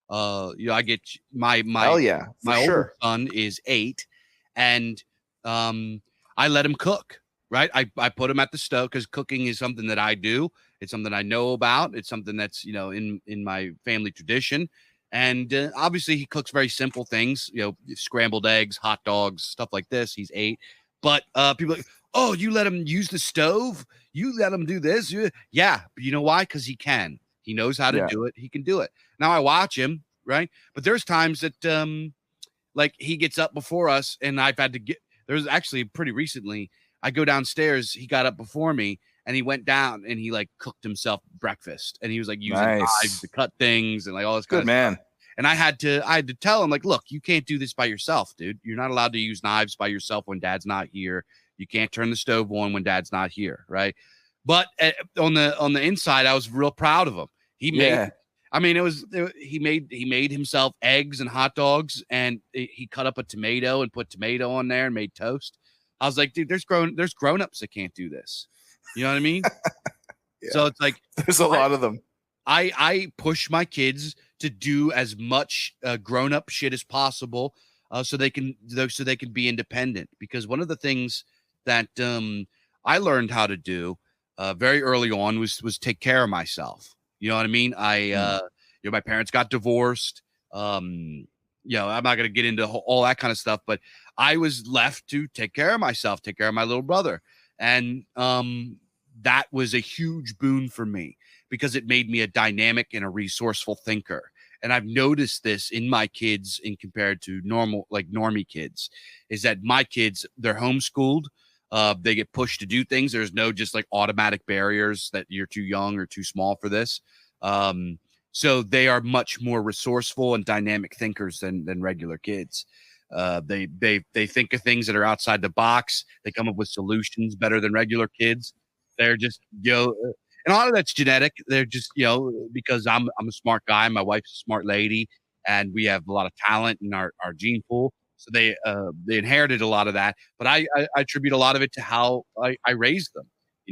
I get my Hell yeah, for my older sure. son is 8, and I let him cook. Right, I put him at the stove because cooking is something that I do. It's something I know about. It's something that's in my family tradition. And obviously, he cooks very simple things, scrambled eggs, hot dogs, stuff like this. He's 8, but people are like, oh, you let him use the stove? You let him do this? Yeah, but you know why? Because he can. He knows how to do it. He can do it. Now I watch him, right? But there's times that like he gets up before us, and I've had to get. There's actually pretty recently. I go downstairs. He got up before me, and he went down and he like cooked himself breakfast, and he was like using knives to cut things and like all this kind of man. stuff. And I had to tell him, like, look, you can't do this by yourself, dude. You're not allowed to use knives by yourself when dad's not here. You can't turn the stove on when dad's not here, right? But on the inside, I was real proud of him. He made. I mean, he made himself eggs and hot dogs, and he cut up a tomato and put tomato on there and made toast. I was like, dude, there's grown-ups that can't do this. You know what I mean? So it's like there's a lot of them. I push my kids to do as much grown-up shit as possible, so they can be independent. Because one of the things that I learned how to do very early on was take care of myself. You know what I mean? My parents got divorced. I'm not going to get into all that kind of stuff, but I was left to take care of myself, take care of my little brother. And that was a huge boon for me because it made me a dynamic and a resourceful thinker. And I've noticed this in my kids in compared to normie kids, is that my kids, they're homeschooled. They get pushed to do things. There's no just like automatic barriers that you're too young or too small for this. So they are much more resourceful and dynamic thinkers than regular kids. They think of things that are outside the box. They come up with solutions better than regular kids. They're just, and a lot of that's genetic. They're just, because I'm a smart guy. My wife's a smart lady, and we have a lot of talent in our gene pool. So they inherited a lot of that. But I attribute a lot of it to how I raised them.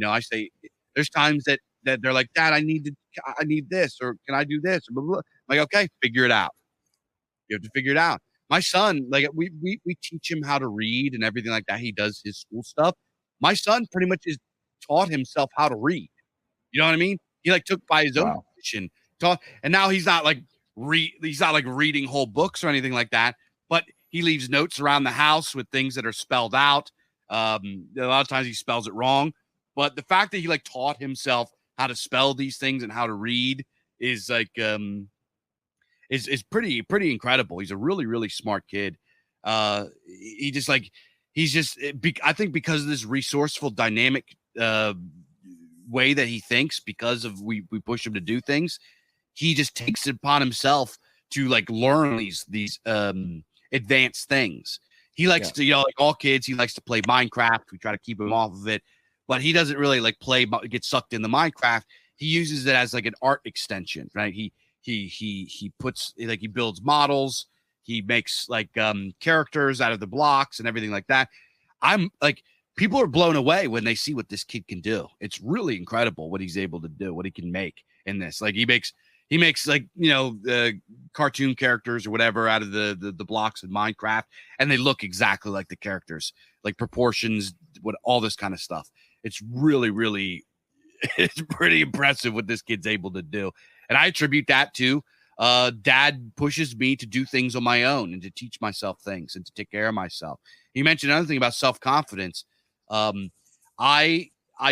I say there's times that they're like, Dad, I need this, or can I do this? Blah, blah, blah. I'm like, okay, figure it out. You have to figure it out. My son, like we teach him how to read and everything like that. He does his school stuff. My son pretty much is taught himself how to read. You know what I mean? He like took by his own position, taught, and now he's not like reading whole books or anything like that. But he leaves notes around the house with things that are spelled out. A lot of times he spells it wrong. But the fact that he like taught himself how to spell these things and how to read is like is pretty incredible. He's a really, really smart kid. I think because of this resourceful, dynamic way that he thinks, because of we push him to do things, he just takes it upon himself to like learn these advanced things. He likes to, like all kids, he likes to play Minecraft. We try to keep him off of it, but he doesn't really like get sucked into Minecraft. He uses it as like an art extension, right? He puts, like, he builds models. He makes like characters out of the blocks and everything like that. I'm like, people are blown away when they see what this kid can do. It's really incredible what he's able to do, what he can make in this. Like he makes like, cartoon characters or whatever out of the blocks in Minecraft, and they look exactly like the characters, like proportions, all this kind of stuff. It's really, really, it's pretty impressive what this kid's able to do. And I attribute that to Dad pushes me to do things on my own and to teach myself things and to take care of myself. You mentioned another thing about self-confidence. I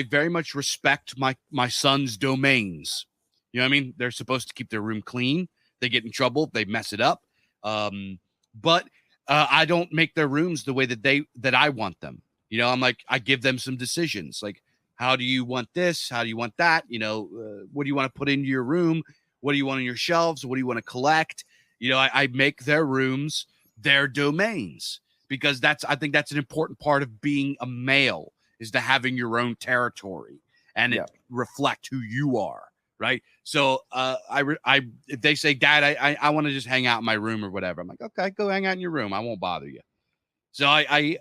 very much respect my son's domains. You know what I mean? They're supposed to keep their room clean. They get in trouble, they mess it up. But I don't make their rooms the way that I want them. I'm like, I give them some decisions. Like, how do you want this? How do you want that? What do you want to put into your room? What do you want on your shelves? What do you want to collect? I make their rooms their domains, because I think that's an important part of being a male, is to having your own territory. and it reflect who you are. Right. So if they say, Dad, I want to just hang out in my room or whatever, I'm like, okay, go hang out in your room. I won't bother you. So I'm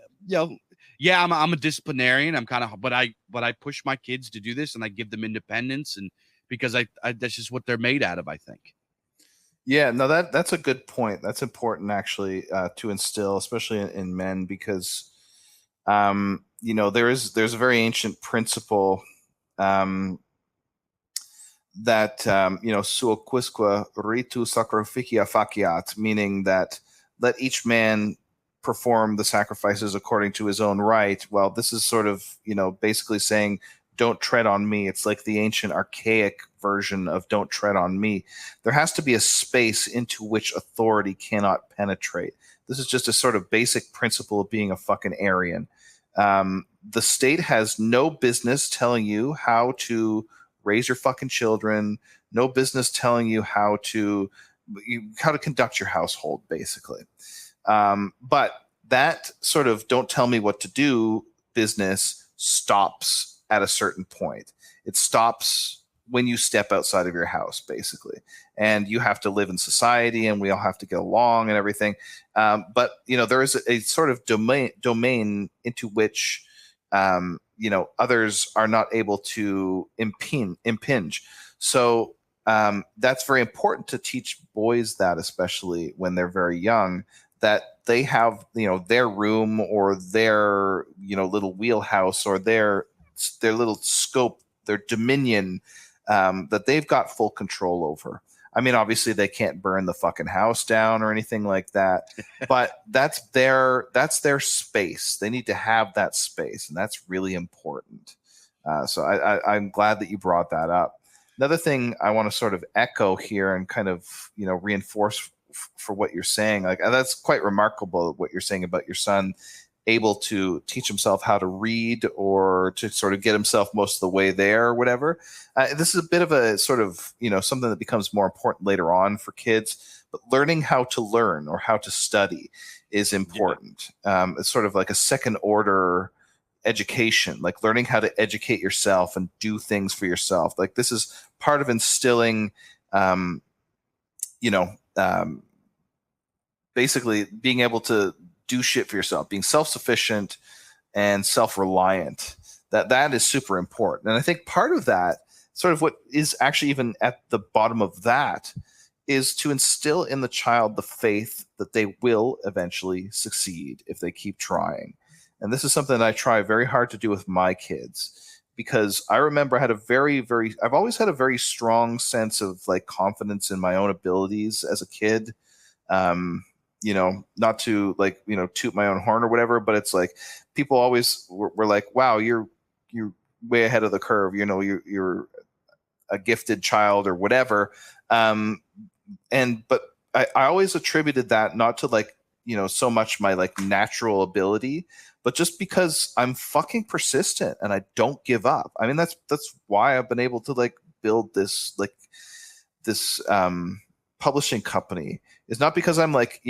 a disciplinarian. I'm kind of, but I push my kids to do this, and I give them independence, and because I that's just what they're made out of, I think. Yeah, no, that's a good point. That's important actually to instill, especially in men, because there's a very ancient principle that suo quisque ritu sacrificia faciat, meaning that let each man perform the sacrifices according to his own right. Well, this is sort of basically saying don't tread on me. It's like the ancient archaic version of don't tread on me. There has to be a space into which authority cannot penetrate. This is just a sort of basic principle of being a fucking Aryan. The state has no business telling you how to raise your fucking children, no business telling you how to conduct your household, basically. But that sort of don't tell me what to do business stops at a certain point. It stops when you step outside of your house, basically. And you have to live in society, and we all have to get along and everything. But there is a sort of domain into which others are not able to impinge. So that's very important to teach boys that, especially when they're very young, that they have their room or their little wheelhouse or their little scope, their dominion, that they've got full control over. I mean, obviously they can't burn the fucking house down or anything like that, but that's their space. They need to have that space, and that's really important. So I'm glad that you brought that up. Another thing I want to sort of echo here and kind of reinforce for what you're saying, like that's quite remarkable what you're saying about your son able to teach himself how to read or to sort of get himself most of the way there or whatever. This is a bit of a sort of, something that becomes more important later on for kids, but learning how to learn or how to study is important. Yeah. It's sort of like a second order education, like learning how to educate yourself and do things for yourself. Like this is part of instilling, basically being able to do shit for yourself, being self-sufficient and self-reliant. That is super important. And I think part of that, sort of what is actually even at the bottom of that, is to instill in the child the faith that they will eventually succeed if they keep trying. And this is something that I try very hard to do with my kids, because I remember I had I've always had a very strong sense of like confidence in my own abilities as a kid. Not to like, toot my own horn or whatever, but it's like people always were like, wow, you're way ahead of the curve. You're a gifted child or whatever. But I always attributed that not to like, so much my like natural ability, but just because I'm fucking persistent and I don't give up. I mean, that's why I've been able to like build this publishing company. Is not because I'm like,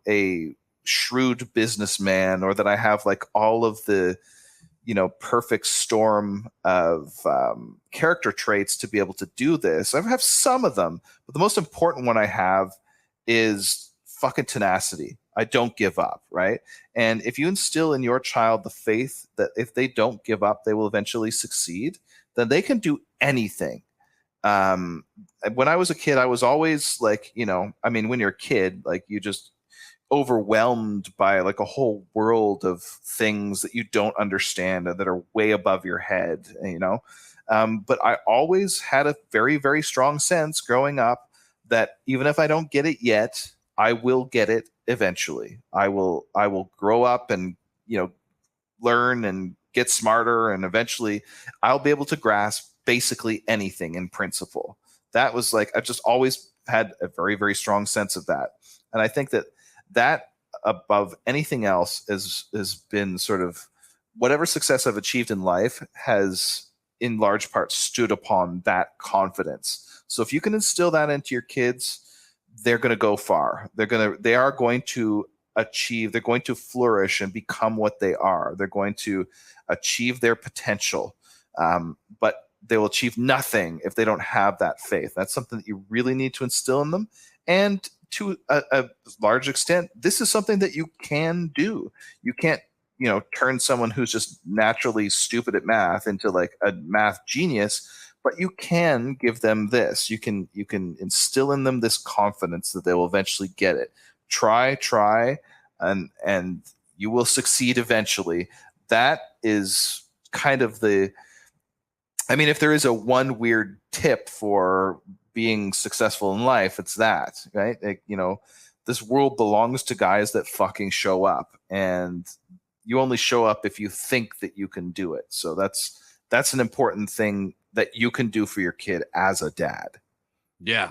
a shrewd businessman or that I have like all of the, perfect storm of character traits to be able to do this. I have some of them, but the most important one I have is fucking tenacity. I don't give up, right? And if you instill in your child the faith that if they don't give up, they will eventually succeed, then they can do anything. When I was a kid, I was always like, when you're a kid, like you just overwhelmed by like a whole world of things that you don't understand and that are way above your head, but I always had a very, very strong sense growing up that even if I don't get it yet, I will get it eventually. I will grow up and, learn and get smarter, and eventually I'll be able to grasp basically anything in principle. That was like, I've just always had a very, very strong sense of that. And I think that above anything else has been sort of whatever success I've achieved in life has in large part stood upon that confidence. So if you can instill that into your kids, they're going to go far. They are going to achieve, they're going to flourish and become what they are. They're going to achieve their potential. But they will achieve nothing if they don't have that faith. That's something that you really need to instill in them. And to a large extent, this is something that you can do. You can't, turn someone who's just naturally stupid at math into like a math genius, but you can give them this. You can instill in them this confidence that they will eventually get it. Try, and you will succeed eventually. That is kind of if there is a one weird tip for being successful in life, it's that, right? Like, this world belongs to guys that fucking show up, and you only show up if you think that you can do it. So that's an important thing that you can do for your kid as a dad. Yeah.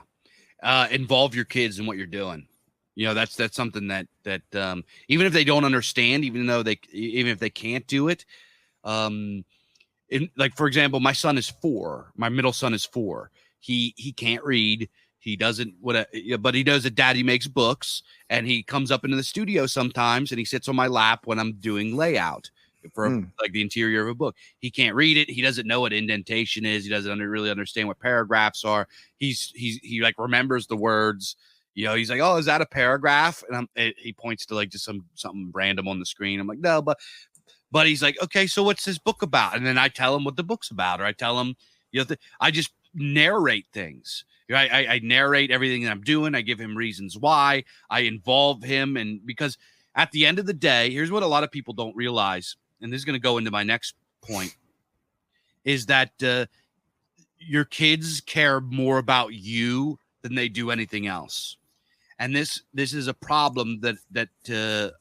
Involve your kids in what you're doing. That's something that even if they don't understand, even if they can't do it, like, for example, my son is 4. My middle son is 4. He can't read. He doesn't but he knows that daddy makes books, and he comes up into the studio sometimes and he sits on my lap when I'm doing layout for like the interior of a book. He can't read it. He doesn't know what indentation is. He doesn't really understand what paragraphs are. He like remembers the words. He's like, "Oh, is that a paragraph?" And he points to like just something random on the screen. I'm like, "No," but he's like, "Okay, so what's this book about?" And then I tell him what the book's about, or I tell him, I just narrate things. I narrate everything that I'm doing. I give him reasons why. I involve him, and because at the end of the day, here's what a lot of people don't realize, and this is going to go into my next point, is that your kids care more about you than they do anything else. And this is a problem that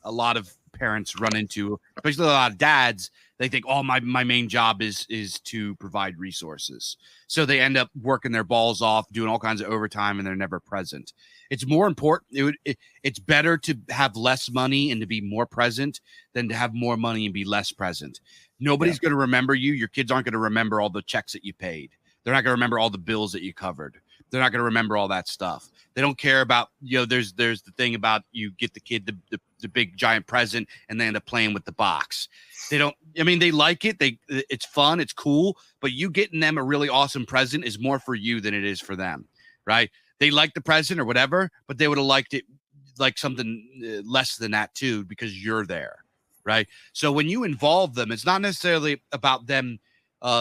a lot of parents run into, especially a lot of dads. They think, oh, my main job is to provide resources. So they end up working their balls off, doing all kinds of overtime, and they're never present. It's more important. It's better to have less money and to be more present than to have more money and be less present. Nobody's going to remember you. Your kids aren't going to remember all the checks that you paid. They're not going to remember all the bills that you covered. They're not going to remember all that stuff. They don't care about, there's the thing about you get the kid the big giant present and they end up playing with the box. They don't, they like it. It's fun. It's cool. But you getting them a really awesome present is more for you than it is for them. Right. They like the present or whatever, but they would have liked it like something less than that too, because you're there. Right. So when you involve them, it's not necessarily about them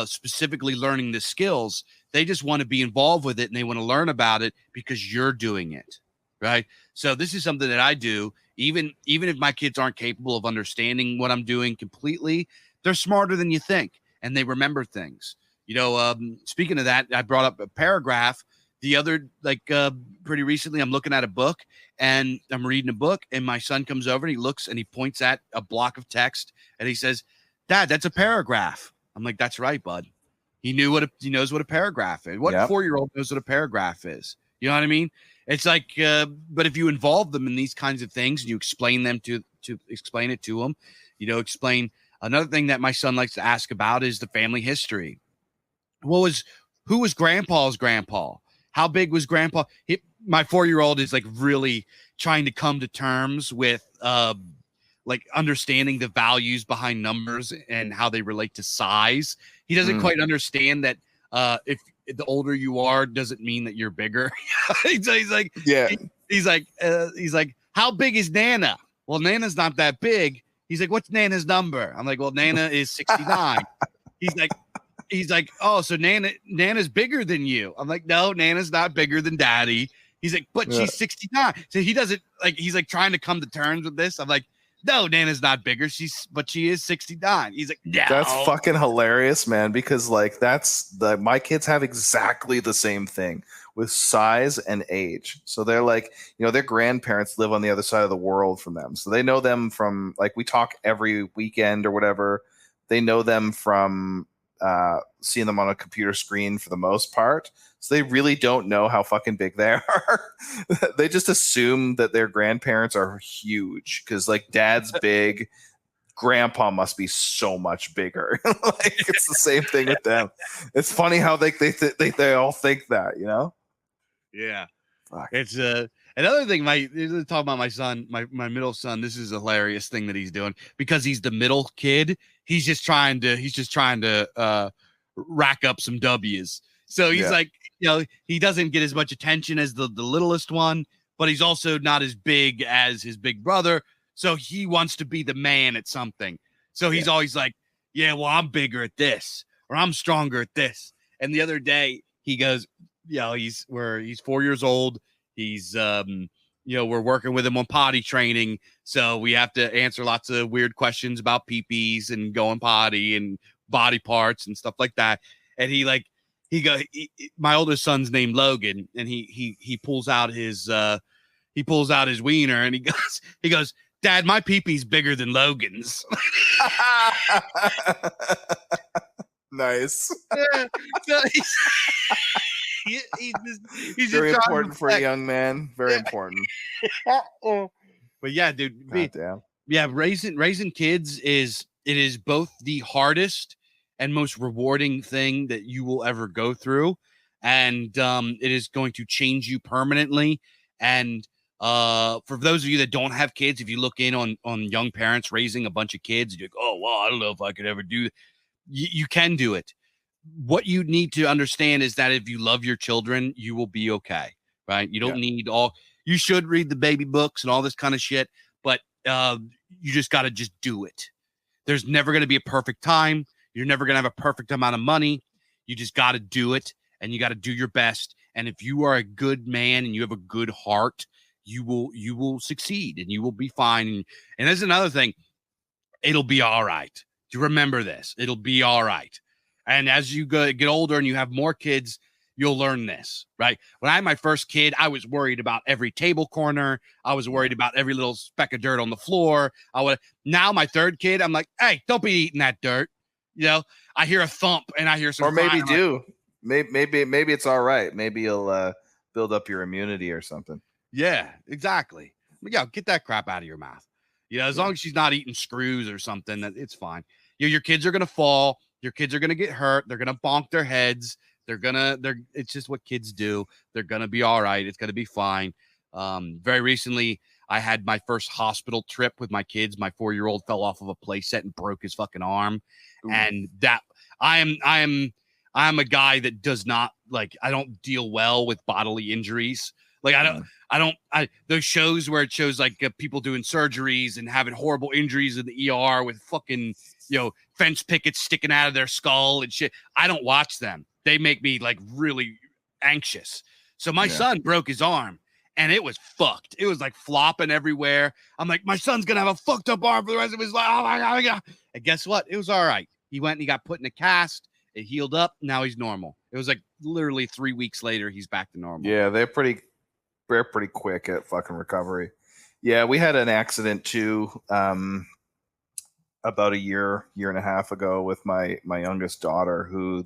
specifically learning the skills. They just want to be involved with it, and they want to learn about it because you're doing it. Right. So this is something that I do. Even if my kids aren't capable of understanding what I'm doing completely, they're smarter than you think, and they remember things. Speaking of that, I brought up a paragraph the other, pretty recently. I'm looking at a book, and I'm reading a book, and my son comes over and he looks and he points at a block of text, and he says, "Dad, that's a paragraph." I'm like, "That's right, bud." He knows what a paragraph is. What 4-year-old knows what a paragraph is? You know what I mean? It's like, but if you involve them in these kinds of things and you explain them to explain it to them, explain. Another thing that my son likes to ask about is the family history. Who was grandpa's grandpa? How big was grandpa? My 4-year-old is like really trying to come to terms with like understanding the values behind numbers and how they relate to size. He doesn't quite understand that if the older you are doesn't mean that you're bigger. he's like, how big is Nana? Well, Nana's not that big. He's like, what's Nana's number? I'm like, well, Nana is 69. He's like, oh, so Nana's bigger than you. I'm like, no, Nana's not bigger than Daddy. He's like, but she's 69. So he doesn't he's like trying to come to terms with this. I'm like, no, Nana's not bigger. But she is 69. He's like, no. That's fucking hilarious, man. Because my kids have exactly the same thing with size and age. So they're like, their grandparents live on the other side of the world from them. So they know them from we talk every weekend or whatever. They know them from seeing them on a computer screen for the most part. So they really don't know how fucking big they are. They just assume that their grandparents are huge because dad's big, grandpa must be so much bigger. It's the same thing with them. It's funny how they all think that, Yeah. Fuck. It's another thing. Talking about my son, my middle son. This is a hilarious thing that he's doing because he's the middle kid. He's just trying to rack up some W's. So he's like, he doesn't get as much attention as the littlest one, but he's also not as big as his big brother. So he wants to be the man at something. So he's always like, yeah, well, I'm bigger at this, or I'm stronger at this. And the other day he goes, he's 4 years old. He's, we're working with him on potty training. So we have to answer lots of weird questions about pee-pees and going potty and body parts and stuff like that. And my oldest son's named Logan, and he pulls out his wiener, and he goes, Dad, my pee-pee's bigger than Logan's. Nice. So he's very just important for a young man. Very important. But yeah, dude. Damn. Yeah, raising kids is both the hardest and most rewarding thing that you will ever go through, and it is going to change you permanently. And for those of you that don't have kids, if you look in on young parents raising a bunch of kids, you're like, oh well, I don't know if I could ever do that. You can do it. What you need to understand is that if you love your children, you will be okay, right? You don't need you should read the baby books and all this kind of shit, but you just got to just do it. There's never going to be a perfect time. You're never going to have a perfect amount of money. You just got to do it, and you got to do your best. And if you are a good man and you have a good heart, you will succeed and you will be fine. And there's another thing. It'll be all right. You remember this. It'll be all right. And as you get older and you have more kids, you'll learn this, right? When I had my first kid, I was worried about every table corner. I was worried about every little speck of dirt on the floor. Now my third kid, I'm like, hey, don't be eating that dirt. I hear a thump and I hear some. Or maybe maybe it's all right. Maybe you'll build up your immunity or something. Yeah, exactly. Get that crap out of your mouth. As long as she's not eating screws or something, that it's fine. Your kids are gonna fall. Your kids are gonna get hurt. They're gonna bonk their heads. It's just what kids do. They're gonna be all right. It's gonna be fine. Very recently, I had my first hospital trip with my kids. My 4-year-old fell off of a playset and broke his fucking arm. Ooh. And that I'm a guy that does not I don't deal well with bodily injuries. Those shows where it shows people doing surgeries and having horrible injuries in the ER with fucking, fence pickets sticking out of their skull and shit. I don't watch them. They make me really anxious. So my son broke his arm and it was fucked. It was flopping everywhere. I'm like, my son's going to have a fucked up arm for the rest of his life. Oh my God. And guess what? It was all right. He went and he got put in a cast. It healed up. Now he's normal. It was literally 3 weeks later, he's back to normal. Yeah, they're pretty quick at fucking recovery. Yeah, we had an accident too about a year and a half ago with my youngest daughter who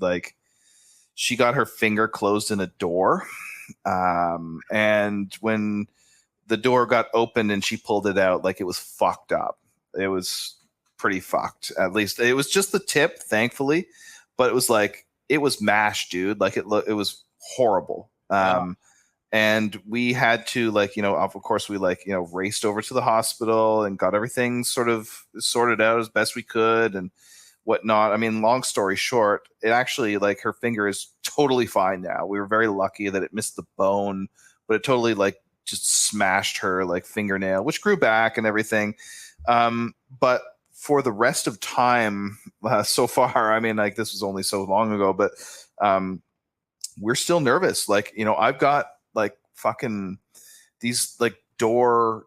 she got her finger closed in a door. And when the door got opened and she pulled it out, it was fucked up. It was pretty fucked. At least it was just the tip, thankfully, but it was it was mashed, dude. It was horrible. And we had to of course we raced over to the hospital and got everything sort of sorted out as best we could and whatnot. I mean, long story short, it actually her finger is totally fine now. We were very lucky that it missed the bone, but it totally just smashed her fingernail, which grew back and everything. But for the rest of time so far, I mean, this was only so long ago, but we're still nervous. I've got fucking these door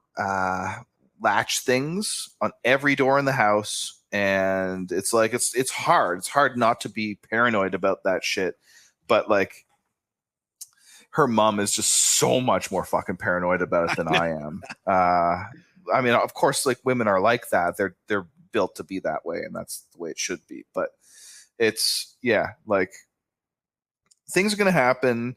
latch things on every door in the house, and it's it's hard not to be paranoid about that shit, but her mom is just so much more fucking paranoid about it than I am. I mean, of course women are like that. They're built to be that way, and that's the way it should be, but it's things are gonna happen.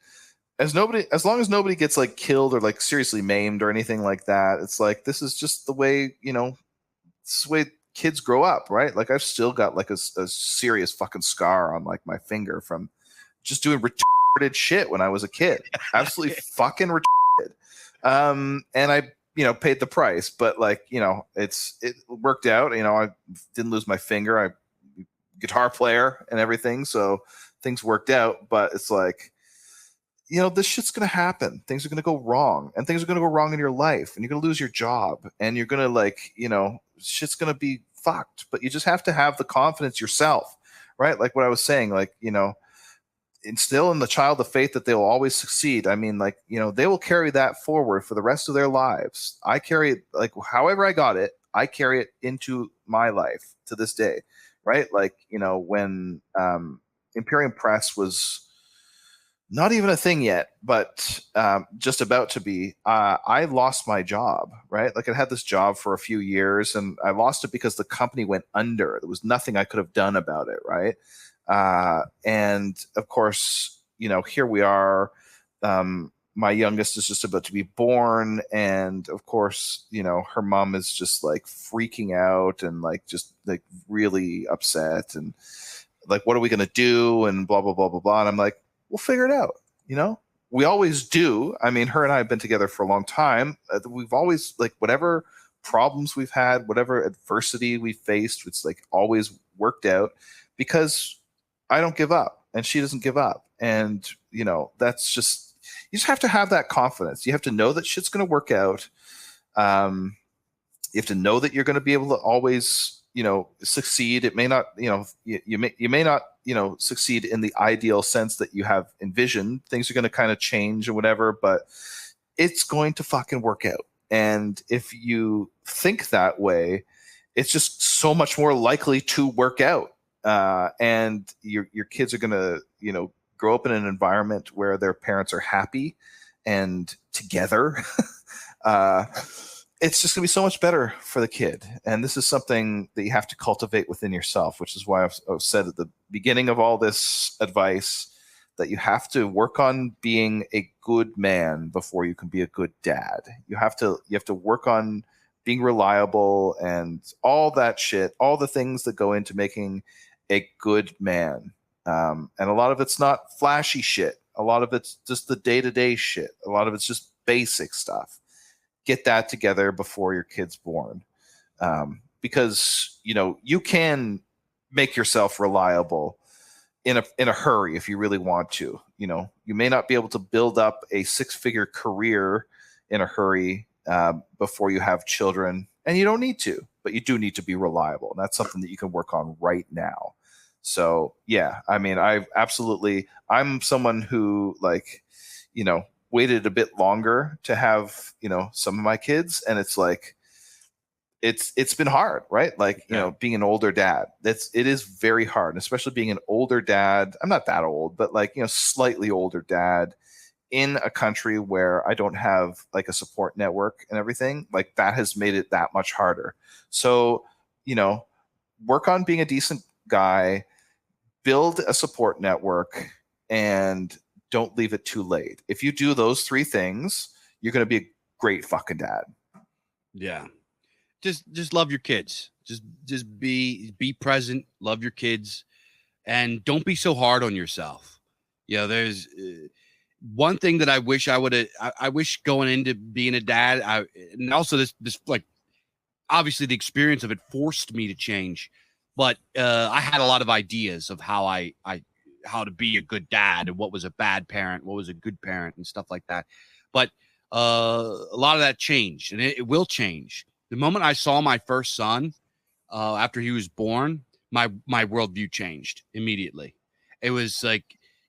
As long as nobody gets killed or seriously maimed or anything like that, it's this is just the way, it's the way kids grow up, right? I've still got a serious fucking scar on my finger from just doing retarded shit when I was a kid. Absolutely fucking retarded. And I, paid the price, but it worked out. I didn't lose my finger. I guitar player and everything, so things worked out. But it's like, this shit's gonna happen. Things are gonna go wrong, and things are gonna go wrong in your life, and you're gonna lose your job, and you're gonna shit's gonna be fucked. But you just have to have the confidence yourself, right? Like what I was saying, like, instill in the child the faith that they will always succeed. I mean, like, they will carry that forward for the rest of their lives. I carry it, like, however I got it, I carry it into my life to this day, right? Like, when Imperium Press was not even a thing yet, but just about to be, I lost my job, right? Like, I had this job for a few years, and I lost it because the company went under. There was nothing I could have done about it, right? And of course, here we are. My youngest is just about to be born, and of course, her mom is just like freaking out and like just like really upset, and like, what are we gonna do? And blah blah blah blah blah. And I'm like, we'll figure it out. We always do. I mean, her and I have been together for a long time. We've always, like, whatever problems we've had, whatever adversity we faced, it's like always worked out because I don't give up and she doesn't give up. And, that's just, you just have to have that confidence. You have to know that shit's going to work out. You have to know that you're going to be able to always, succeed. It may not, you may not, succeed in the ideal sense that you have envisioned. Things are going to kind of change or whatever, but it's going to fucking work out. And if you think that way, it's just so much more likely to work out. And your kids are going to, grow up in an environment where their parents are happy and together. It's just going to be so much better for the kid. And this is something that you have to cultivate within yourself, which is why I've said at the beginning of all this advice that you have to work on being a good man before you can be a good dad. You have to work on being reliable and all that shit, all the things that go into making a good man. And a lot of it's not flashy shit. A lot of it's just the day-to-day shit. A lot of it's just basic stuff. Get that together before your kid's born. Because, you can make yourself reliable in a hurry if you really want to. You may not be able to build up a 6-figure career in a hurry before you have children, and you don't need to, but you do need to be reliable. And that's something that you can work on right now. So, yeah, I mean, I'm someone who, like, waited a bit longer to have, some of my kids. And it's like, it's been hard, right? Like, being an older dad, it is very hard, especially being an older dad. I'm not that old, but like, slightly older dad in a country where I don't have like a support network and everything. Like, that has made it that much harder. So, work on being a decent guy, build a support network, and don't leave it too late. If you do those 3 things, you're going to be a great fucking dad. Yeah. Just love your kids. Just be present, love your kids, and don't be so hard on yourself. There's one thing that I wish I wish going into being a dad, and also this like, obviously the experience of it forced me to change, but I had a lot of ideas of how how to be a good dad and what was a bad parent, what was a good parent and stuff like that. But a lot of that changed, and it will change. The moment I saw my first son, after he was born, my worldview changed immediately. It was like,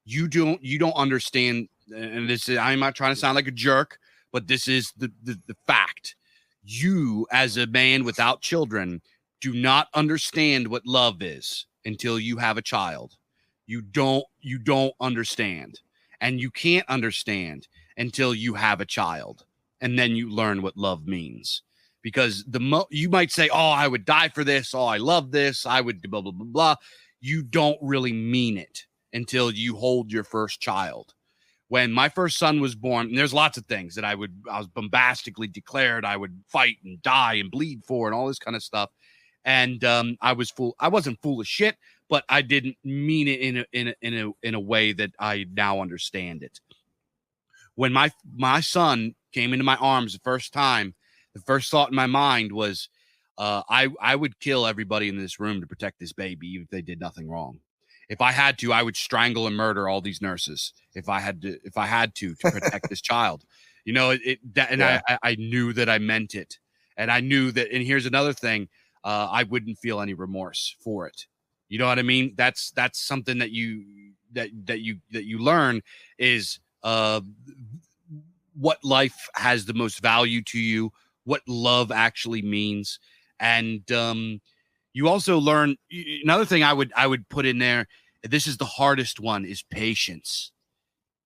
you don't understand. And this is, I'm not trying to sound like a jerk, but this is the fact. You, as a man without children, do not understand what love is until you have a child. You don't understand, and you can't understand until you have a child, and then you learn what love means. Because you might say, "Oh, I would die for this. Oh, I love this. I would blah blah blah blah." You don't really mean it until you hold your first child. When my first son was born, and there's lots of things that I was bombastically declared I would fight and die and bleed for, and all this kind of stuff. And I wasn't full of shit, but I didn't mean it in a way that I now understand it. When my son came into my arms the first time, the first thought in my mind was, I would kill everybody in this room to protect this baby, even if they did nothing wrong. If I had to, I would strangle and murder all these nurses if I had to protect this child. You know, I knew that I meant it, and I knew that. And here's another thing: I wouldn't feel any remorse for it. You know what I mean? That's something that you learn is what life has the most value to you, what love actually means, and you also learn another thing I would put in there. This is the hardest one, is patience,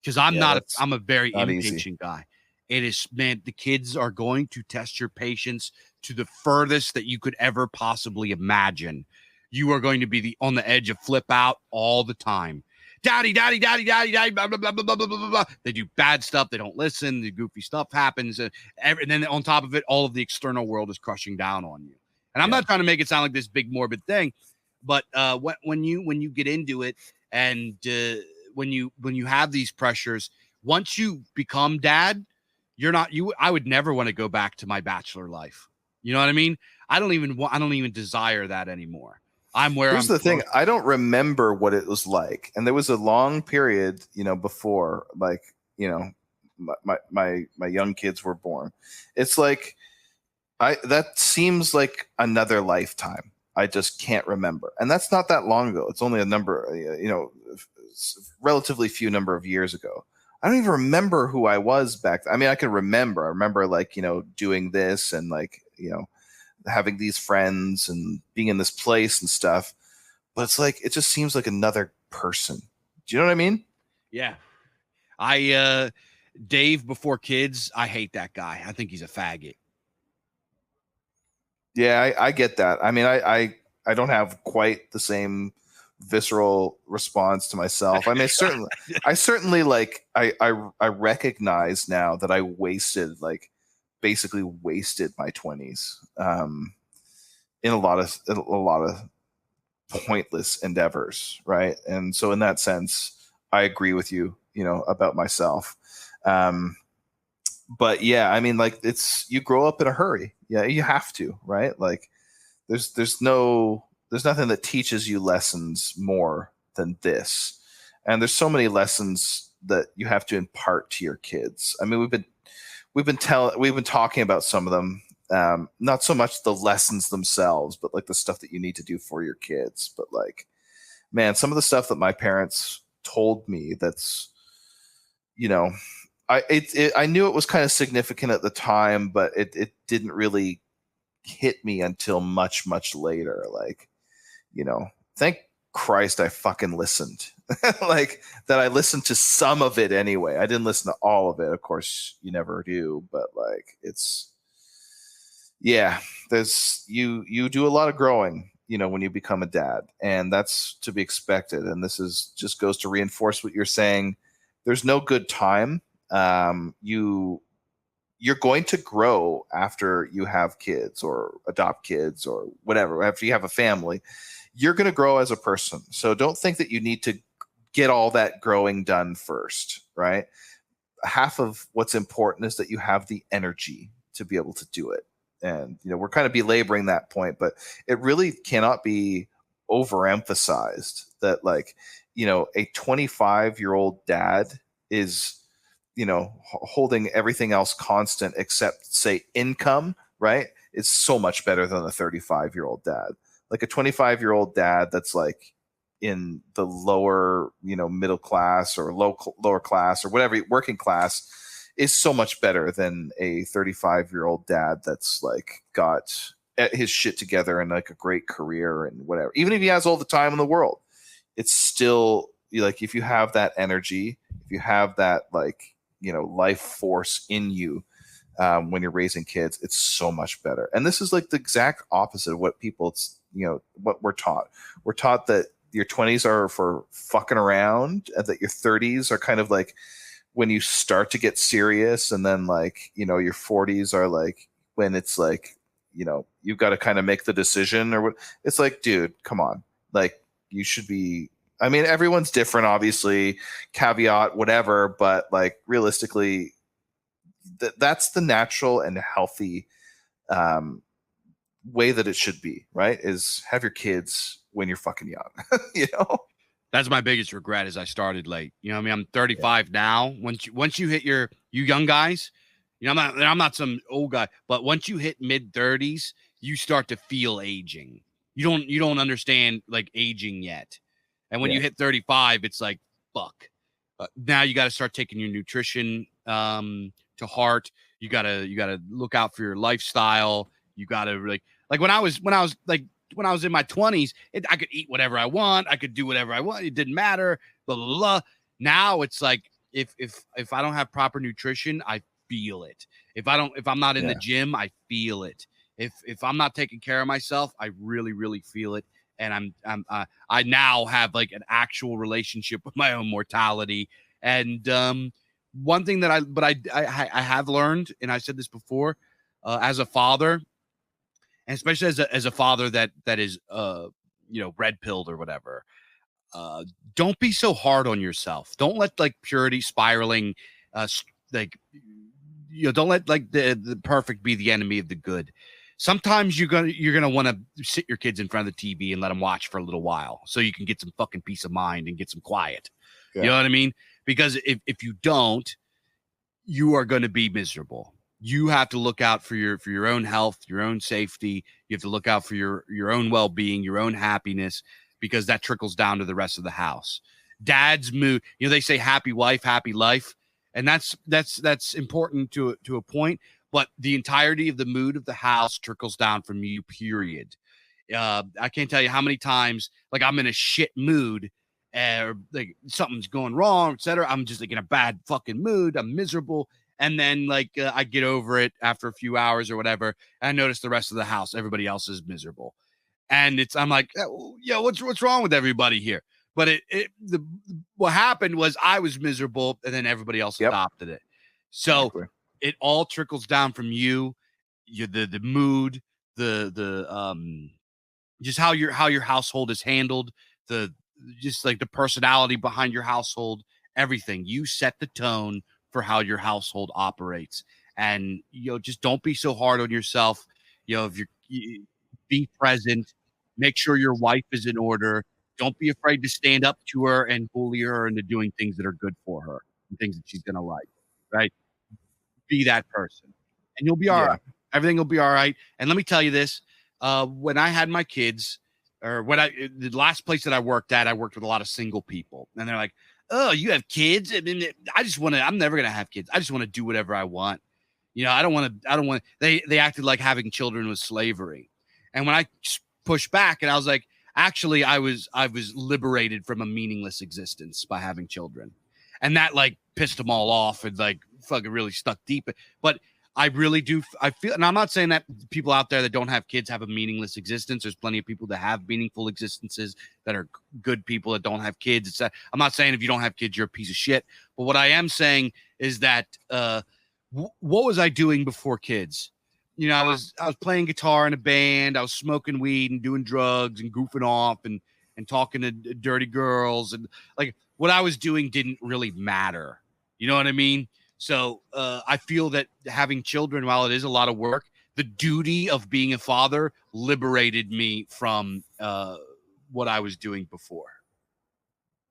because I'm a very impatient guy. It is, man, the kids are going to test your patience to the furthest that you could ever possibly imagine. You are going to be on the edge of flip out all the time. Daddy, blah, blah, blah, blah, blah, blah, blah, blah. They do bad stuff. They don't listen. The goofy stuff happens. And then on top of it, all of the external world is crushing down on you. And I'm not trying to make it sound like this big morbid thing, but when you get into it, and when you have these pressures, once you become dad, I would never want to go back to my bachelor life. You know what I mean? I don't even desire that anymore. Here's the thing. I don't remember what it was like. And there was a long period, before, like, my young kids were born. It's like, that seems like another lifetime. I just can't remember. And that's not that long ago. It's only a number, relatively few number of years ago. I don't even remember who I was back then. I mean, I can remember. I remember, like, doing this and, like, having these friends and being in this place and stuff. But it's like, it just seems like another person. Do you know what I mean? Yeah. Dave before kids, I hate that guy. I think he's a faggot. Yeah, I get that. I mean, I don't have quite the same visceral response to myself. I mean, I certainly like, I recognize now that I basically wasted my 20s in a lot of pointless endeavors, right? And so in that sense, I agree with you, about myself. But yeah, I mean, like, you grow up in a hurry. Yeah, you have to, right? Like, there's nothing that teaches you lessons more than this. And there's so many lessons that you have to impart to your kids. I mean, we've been talking about some of them. Not so much the lessons themselves, but like the stuff that you need to do for your kids. But like, man, some of the stuff that my parents told me, that's, I knew it was kind of significant at the time, but it didn't really hit me until much, much later. Like, thank Christ I fucking listened. Like, that I listened to some of it anyway. I didn't listen to all of it. Of course, you never do, but like, you do a lot of growing, when you become a dad, and that's to be expected. And this just goes to reinforce what you're saying. There's no good time. You're going to grow after you have kids or adopt kids or whatever. After you have a family, you're going to grow as a person. So don't think that you need to get all that growing done first, right? Half of what's important is that you have the energy to be able to do it. And, we're kind of belaboring that point, but it really cannot be overemphasized that, like, a 25-year-old dad is, holding everything else constant except, say, income, right? It's so much better than a 35-year-old dad. Like, a 25-year-old dad that's like in the lower, middle class or lower class or whatever, working class, is so much better than a 35-year-old dad that's like got his shit together and like a great career and whatever. Even if he has all the time in the world, it's still like, if you have that energy, if you have that, like, life force in you, when you're raising kids, it's so much better. And this is like the exact opposite of what what we're taught. We're taught that your 20s are for fucking around, and that your 30s are kind of like when you start to get serious, and then, like, your 40s are like when it's like, you've got to kind of make the decision or what. It's like, dude, come on. Like, you should be, I mean, everyone's different, obviously, caveat, whatever, but like, realistically, that's the natural and healthy way that it should be, right? Is have your kids when you're fucking young. You know, That's my biggest regret is I started late. You know what I mean? I'm 35 now. Once you hit you young guys, you know, I'm not some old guy, but once you hit mid 30s, you start to feel aging. You don't understand like aging yet. And when you hit 35, it's like, fuck. Now you got to start taking your nutrition to heart. You got to look out for your lifestyle. You got to like when I was in my 20s, I could eat whatever I want. I could do whatever I want. It didn't matter. Blah, blah, blah. Now it's like if I don't have proper nutrition, I feel it. If I'm not in the gym, I feel it. If I'm not taking care of myself, I really, really feel it. And I now have like an actual relationship with my own mortality. And one thing that I have learned, and I said this before, as a father, and especially as a father that is red pilled or whatever, don't be so hard on yourself. Don't let like purity spiraling don't let like the perfect be the enemy of the good. Sometimes you're gonna want to sit your kids in front of the TV and let them watch for a little while so you can get some fucking peace of mind and get some quiet. You know what I mean? Because if you don't, you are going to be miserable. You have to look out for your own health, your own safety. You have to look out for your own well-being, your own happiness, because that trickles down to the rest of the house. Dad's mood, they say happy wife, happy life, and that's important to a point, but the entirety of the mood of the house trickles down from you, period. I can't tell you how many times like I'm in a shit mood or like something's going wrong, etc. I'm just like in a bad fucking mood. I'm miserable. And then like I get over it after a few hours or whatever. And I notice the rest of the house, everybody else is miserable. And I'm like, what's wrong with everybody here? But what happened was I was miserable and then everybody else adopted it. So it all trickles down from you, the mood, the just how your household is handled, just like the personality behind your household, everything. You set the tone for how your household operates. And just don't be so hard on yourself. If be present, make sure your wife is in order. Don't be afraid to stand up to her and bully her into doing things that are good for her and things that she's gonna like. Right? Be that person, and you'll be all right. Everything will be all right. And let me tell you this: when I had my kids, or the last place that I worked with a lot of single people, and they're like, "Oh, you have kids? I mean, I'm never gonna have kids. I just want to do whatever I want. I don't want. They acted like having children was slavery, and when I pushed back, and I was like, actually, I was liberated from a meaningless existence by having children, and that like pissed them all off and like fucking really stuck deep. But I really do. I feel, and I'm not saying that people out there that don't have kids have a meaningless existence. There's plenty of people that have meaningful existences that are good people that don't have kids. I'm not saying if you don't have kids, you're a piece of shit. But what I am saying is that what was I doing before kids? I was playing guitar in a band. I was smoking weed and doing drugs and goofing off and talking to dirty girls. And like what I was doing didn't really matter. You know what I mean? So I feel that having children, while it is a lot of work, the duty of being a father liberated me from what I was doing before.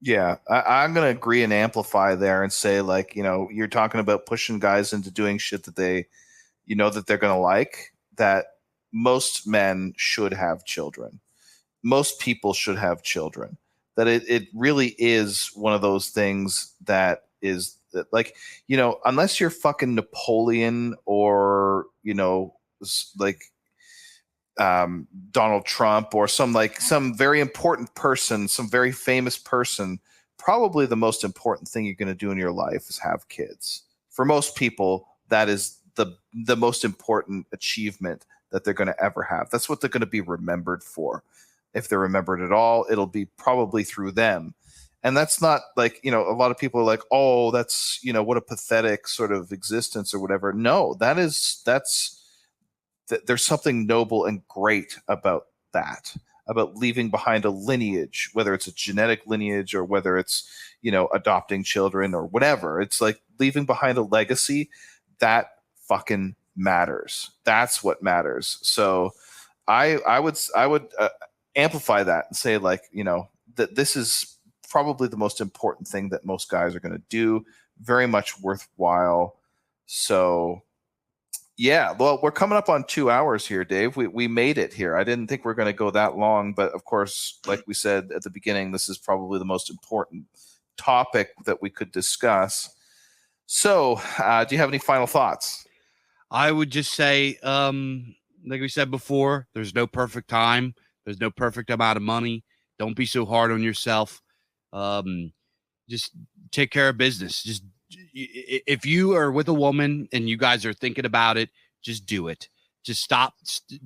Yeah, I'm going to agree and amplify there and say, like, you're talking about pushing guys into doing shit that they, that they're going to like, that most men should have children. Most people should have children. That it really is one of those things that is like, unless you're fucking Napoleon or, like Donald Trump or some very important person, some very famous person, probably the most important thing you're going to do in your life is have kids. For most people, that is the most important achievement that they're going to ever have. That's what they're going to be remembered for. If they're remembered at all, it'll be probably through them. And that's not like, a lot of people are like, oh, that's, what a pathetic sort of existence or whatever. No, there's something noble and great about that, about leaving behind a lineage, whether it's a genetic lineage or whether it's, adopting children or whatever. It's like leaving behind a legacy that fucking matters. That's what matters. So I would amplify that and say, like, that this is probably the most important thing that most guys are going to do. Very much worthwhile. So yeah, well, we're coming up on 2 hours here, Dave. We made it here. I didn't think we were going to go that long, but of course, like we said at the beginning, this is probably the most important topic that we could discuss. So, do you have any final thoughts? I would just say, like we said before, there's no perfect time. There's no perfect amount of money. Don't be so hard on yourself. Just take care of business. Just if you are with a woman and you guys are thinking about it, just do it. Just stop.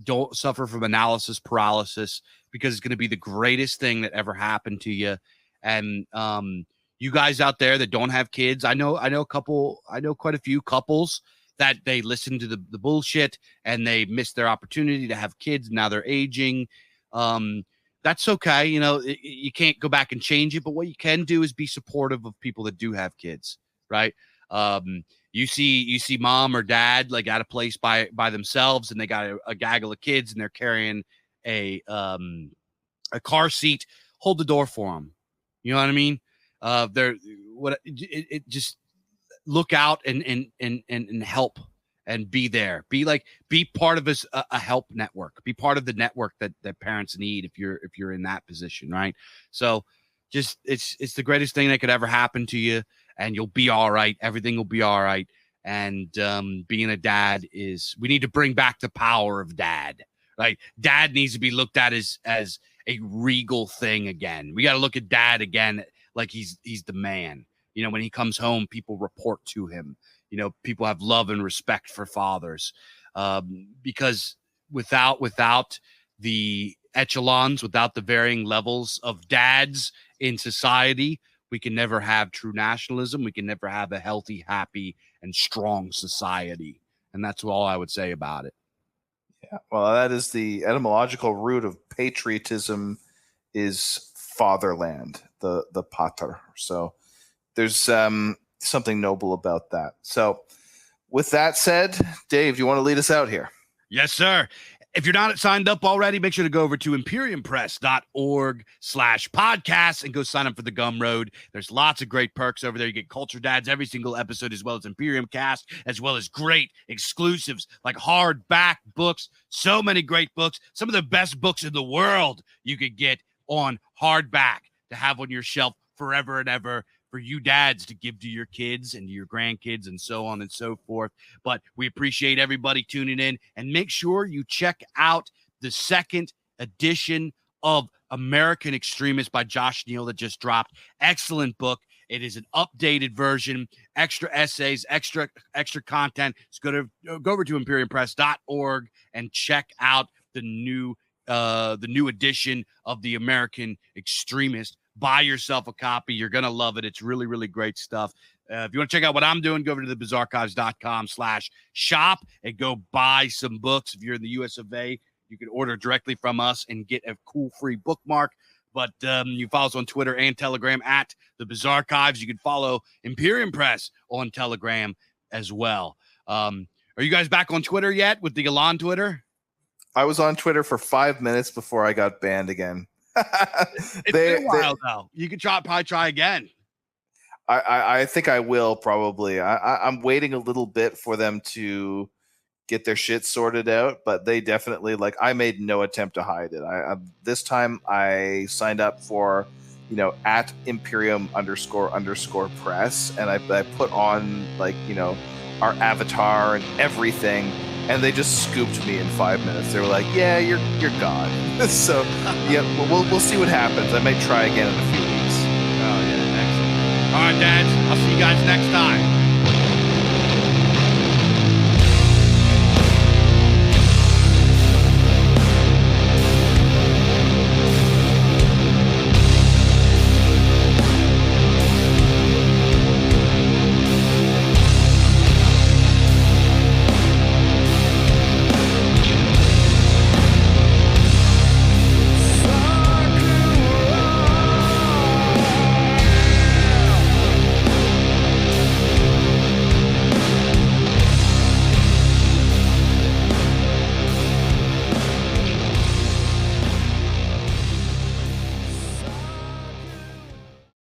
Don't suffer from analysis paralysis, because it's going to be the greatest thing that ever happened to you. And you guys out there that don't have kids, I know quite a few couples that they listen to the bullshit and they missed their opportunity to have kids. Now they're aging. That's okay. You can't go back and change it, but what you can do is be supportive of people that do have kids, right? You see mom or dad like at a place by themselves, and they got a gaggle of kids, and they're carrying a car seat. Hold the door for them. You know what I mean? Just look out and help and be there. Be part of a help network. Be part of the network that parents need if you're in that position, right? So just it's the greatest thing that could ever happen to you, and you'll be all right. Everything will be all right. And being a dad we need to bring back the power of dad. Right? Dad needs to be looked at as a regal thing again. We got to look at dad again like he's the man. When he comes home, people report to him. People have love and respect for fathers, because without the echelons, without the varying levels of dads in society, we can never have true nationalism. We can never have a healthy, happy, and strong society. And that's all I would say about it. Yeah, well, that is the etymological root of patriotism, is fatherland, the pater. So there's something noble about that. So with that said, Dave, do you want to lead us out here? Yes, sir. If you're not signed up already, make sure to go over to imperiumpress.org/podcast and go sign up for the Gum Road. There's lots of great perks over there. You get Culture Dads every single episode, as well as Imperium Cast, as well as great exclusives like hardback books. So many great books. Some of the best books in the world you could get on hardback to have on your shelf forever and ever, for you dads to give to your kids and to your grandkids and so on and so forth. But we appreciate everybody tuning in, and make sure you check out the second edition of American Extremist by Josh Neal that just dropped. Excellent book. It is an updated version, extra essays, extra content. So go over to imperiumpress.org and check out the new edition of the American Extremist. Buy yourself a copy. You're going to love it. It's really, really great stuff. If you want to check out what I'm doing, go over to thebizarrearchives.com/shop and go buy some books. If you're in the US of A, you can order directly from us and get a cool free bookmark. But you follow us on Twitter and Telegram at The Bizarre Archives. You can follow Imperium Press on Telegram as well. Are you guys back on Twitter yet with the Elon Twitter? I was on Twitter for 5 minutes before I got banned again. It's been a while, though. You could probably try again. I think I will probably. I'm waiting a little bit for them to get their shit sorted out, but they definitely, like, I made no attempt to hide it. This time I signed up for, at Imperium__press, and I put on, like, our avatar and everything, and they just scooped me in 5 minutes. They were like, "Yeah, you're gone." So yeah, we'll see what happens. I might try again in a few weeks. Oh yeah, excellent. All right, dads. I'll see you guys next time.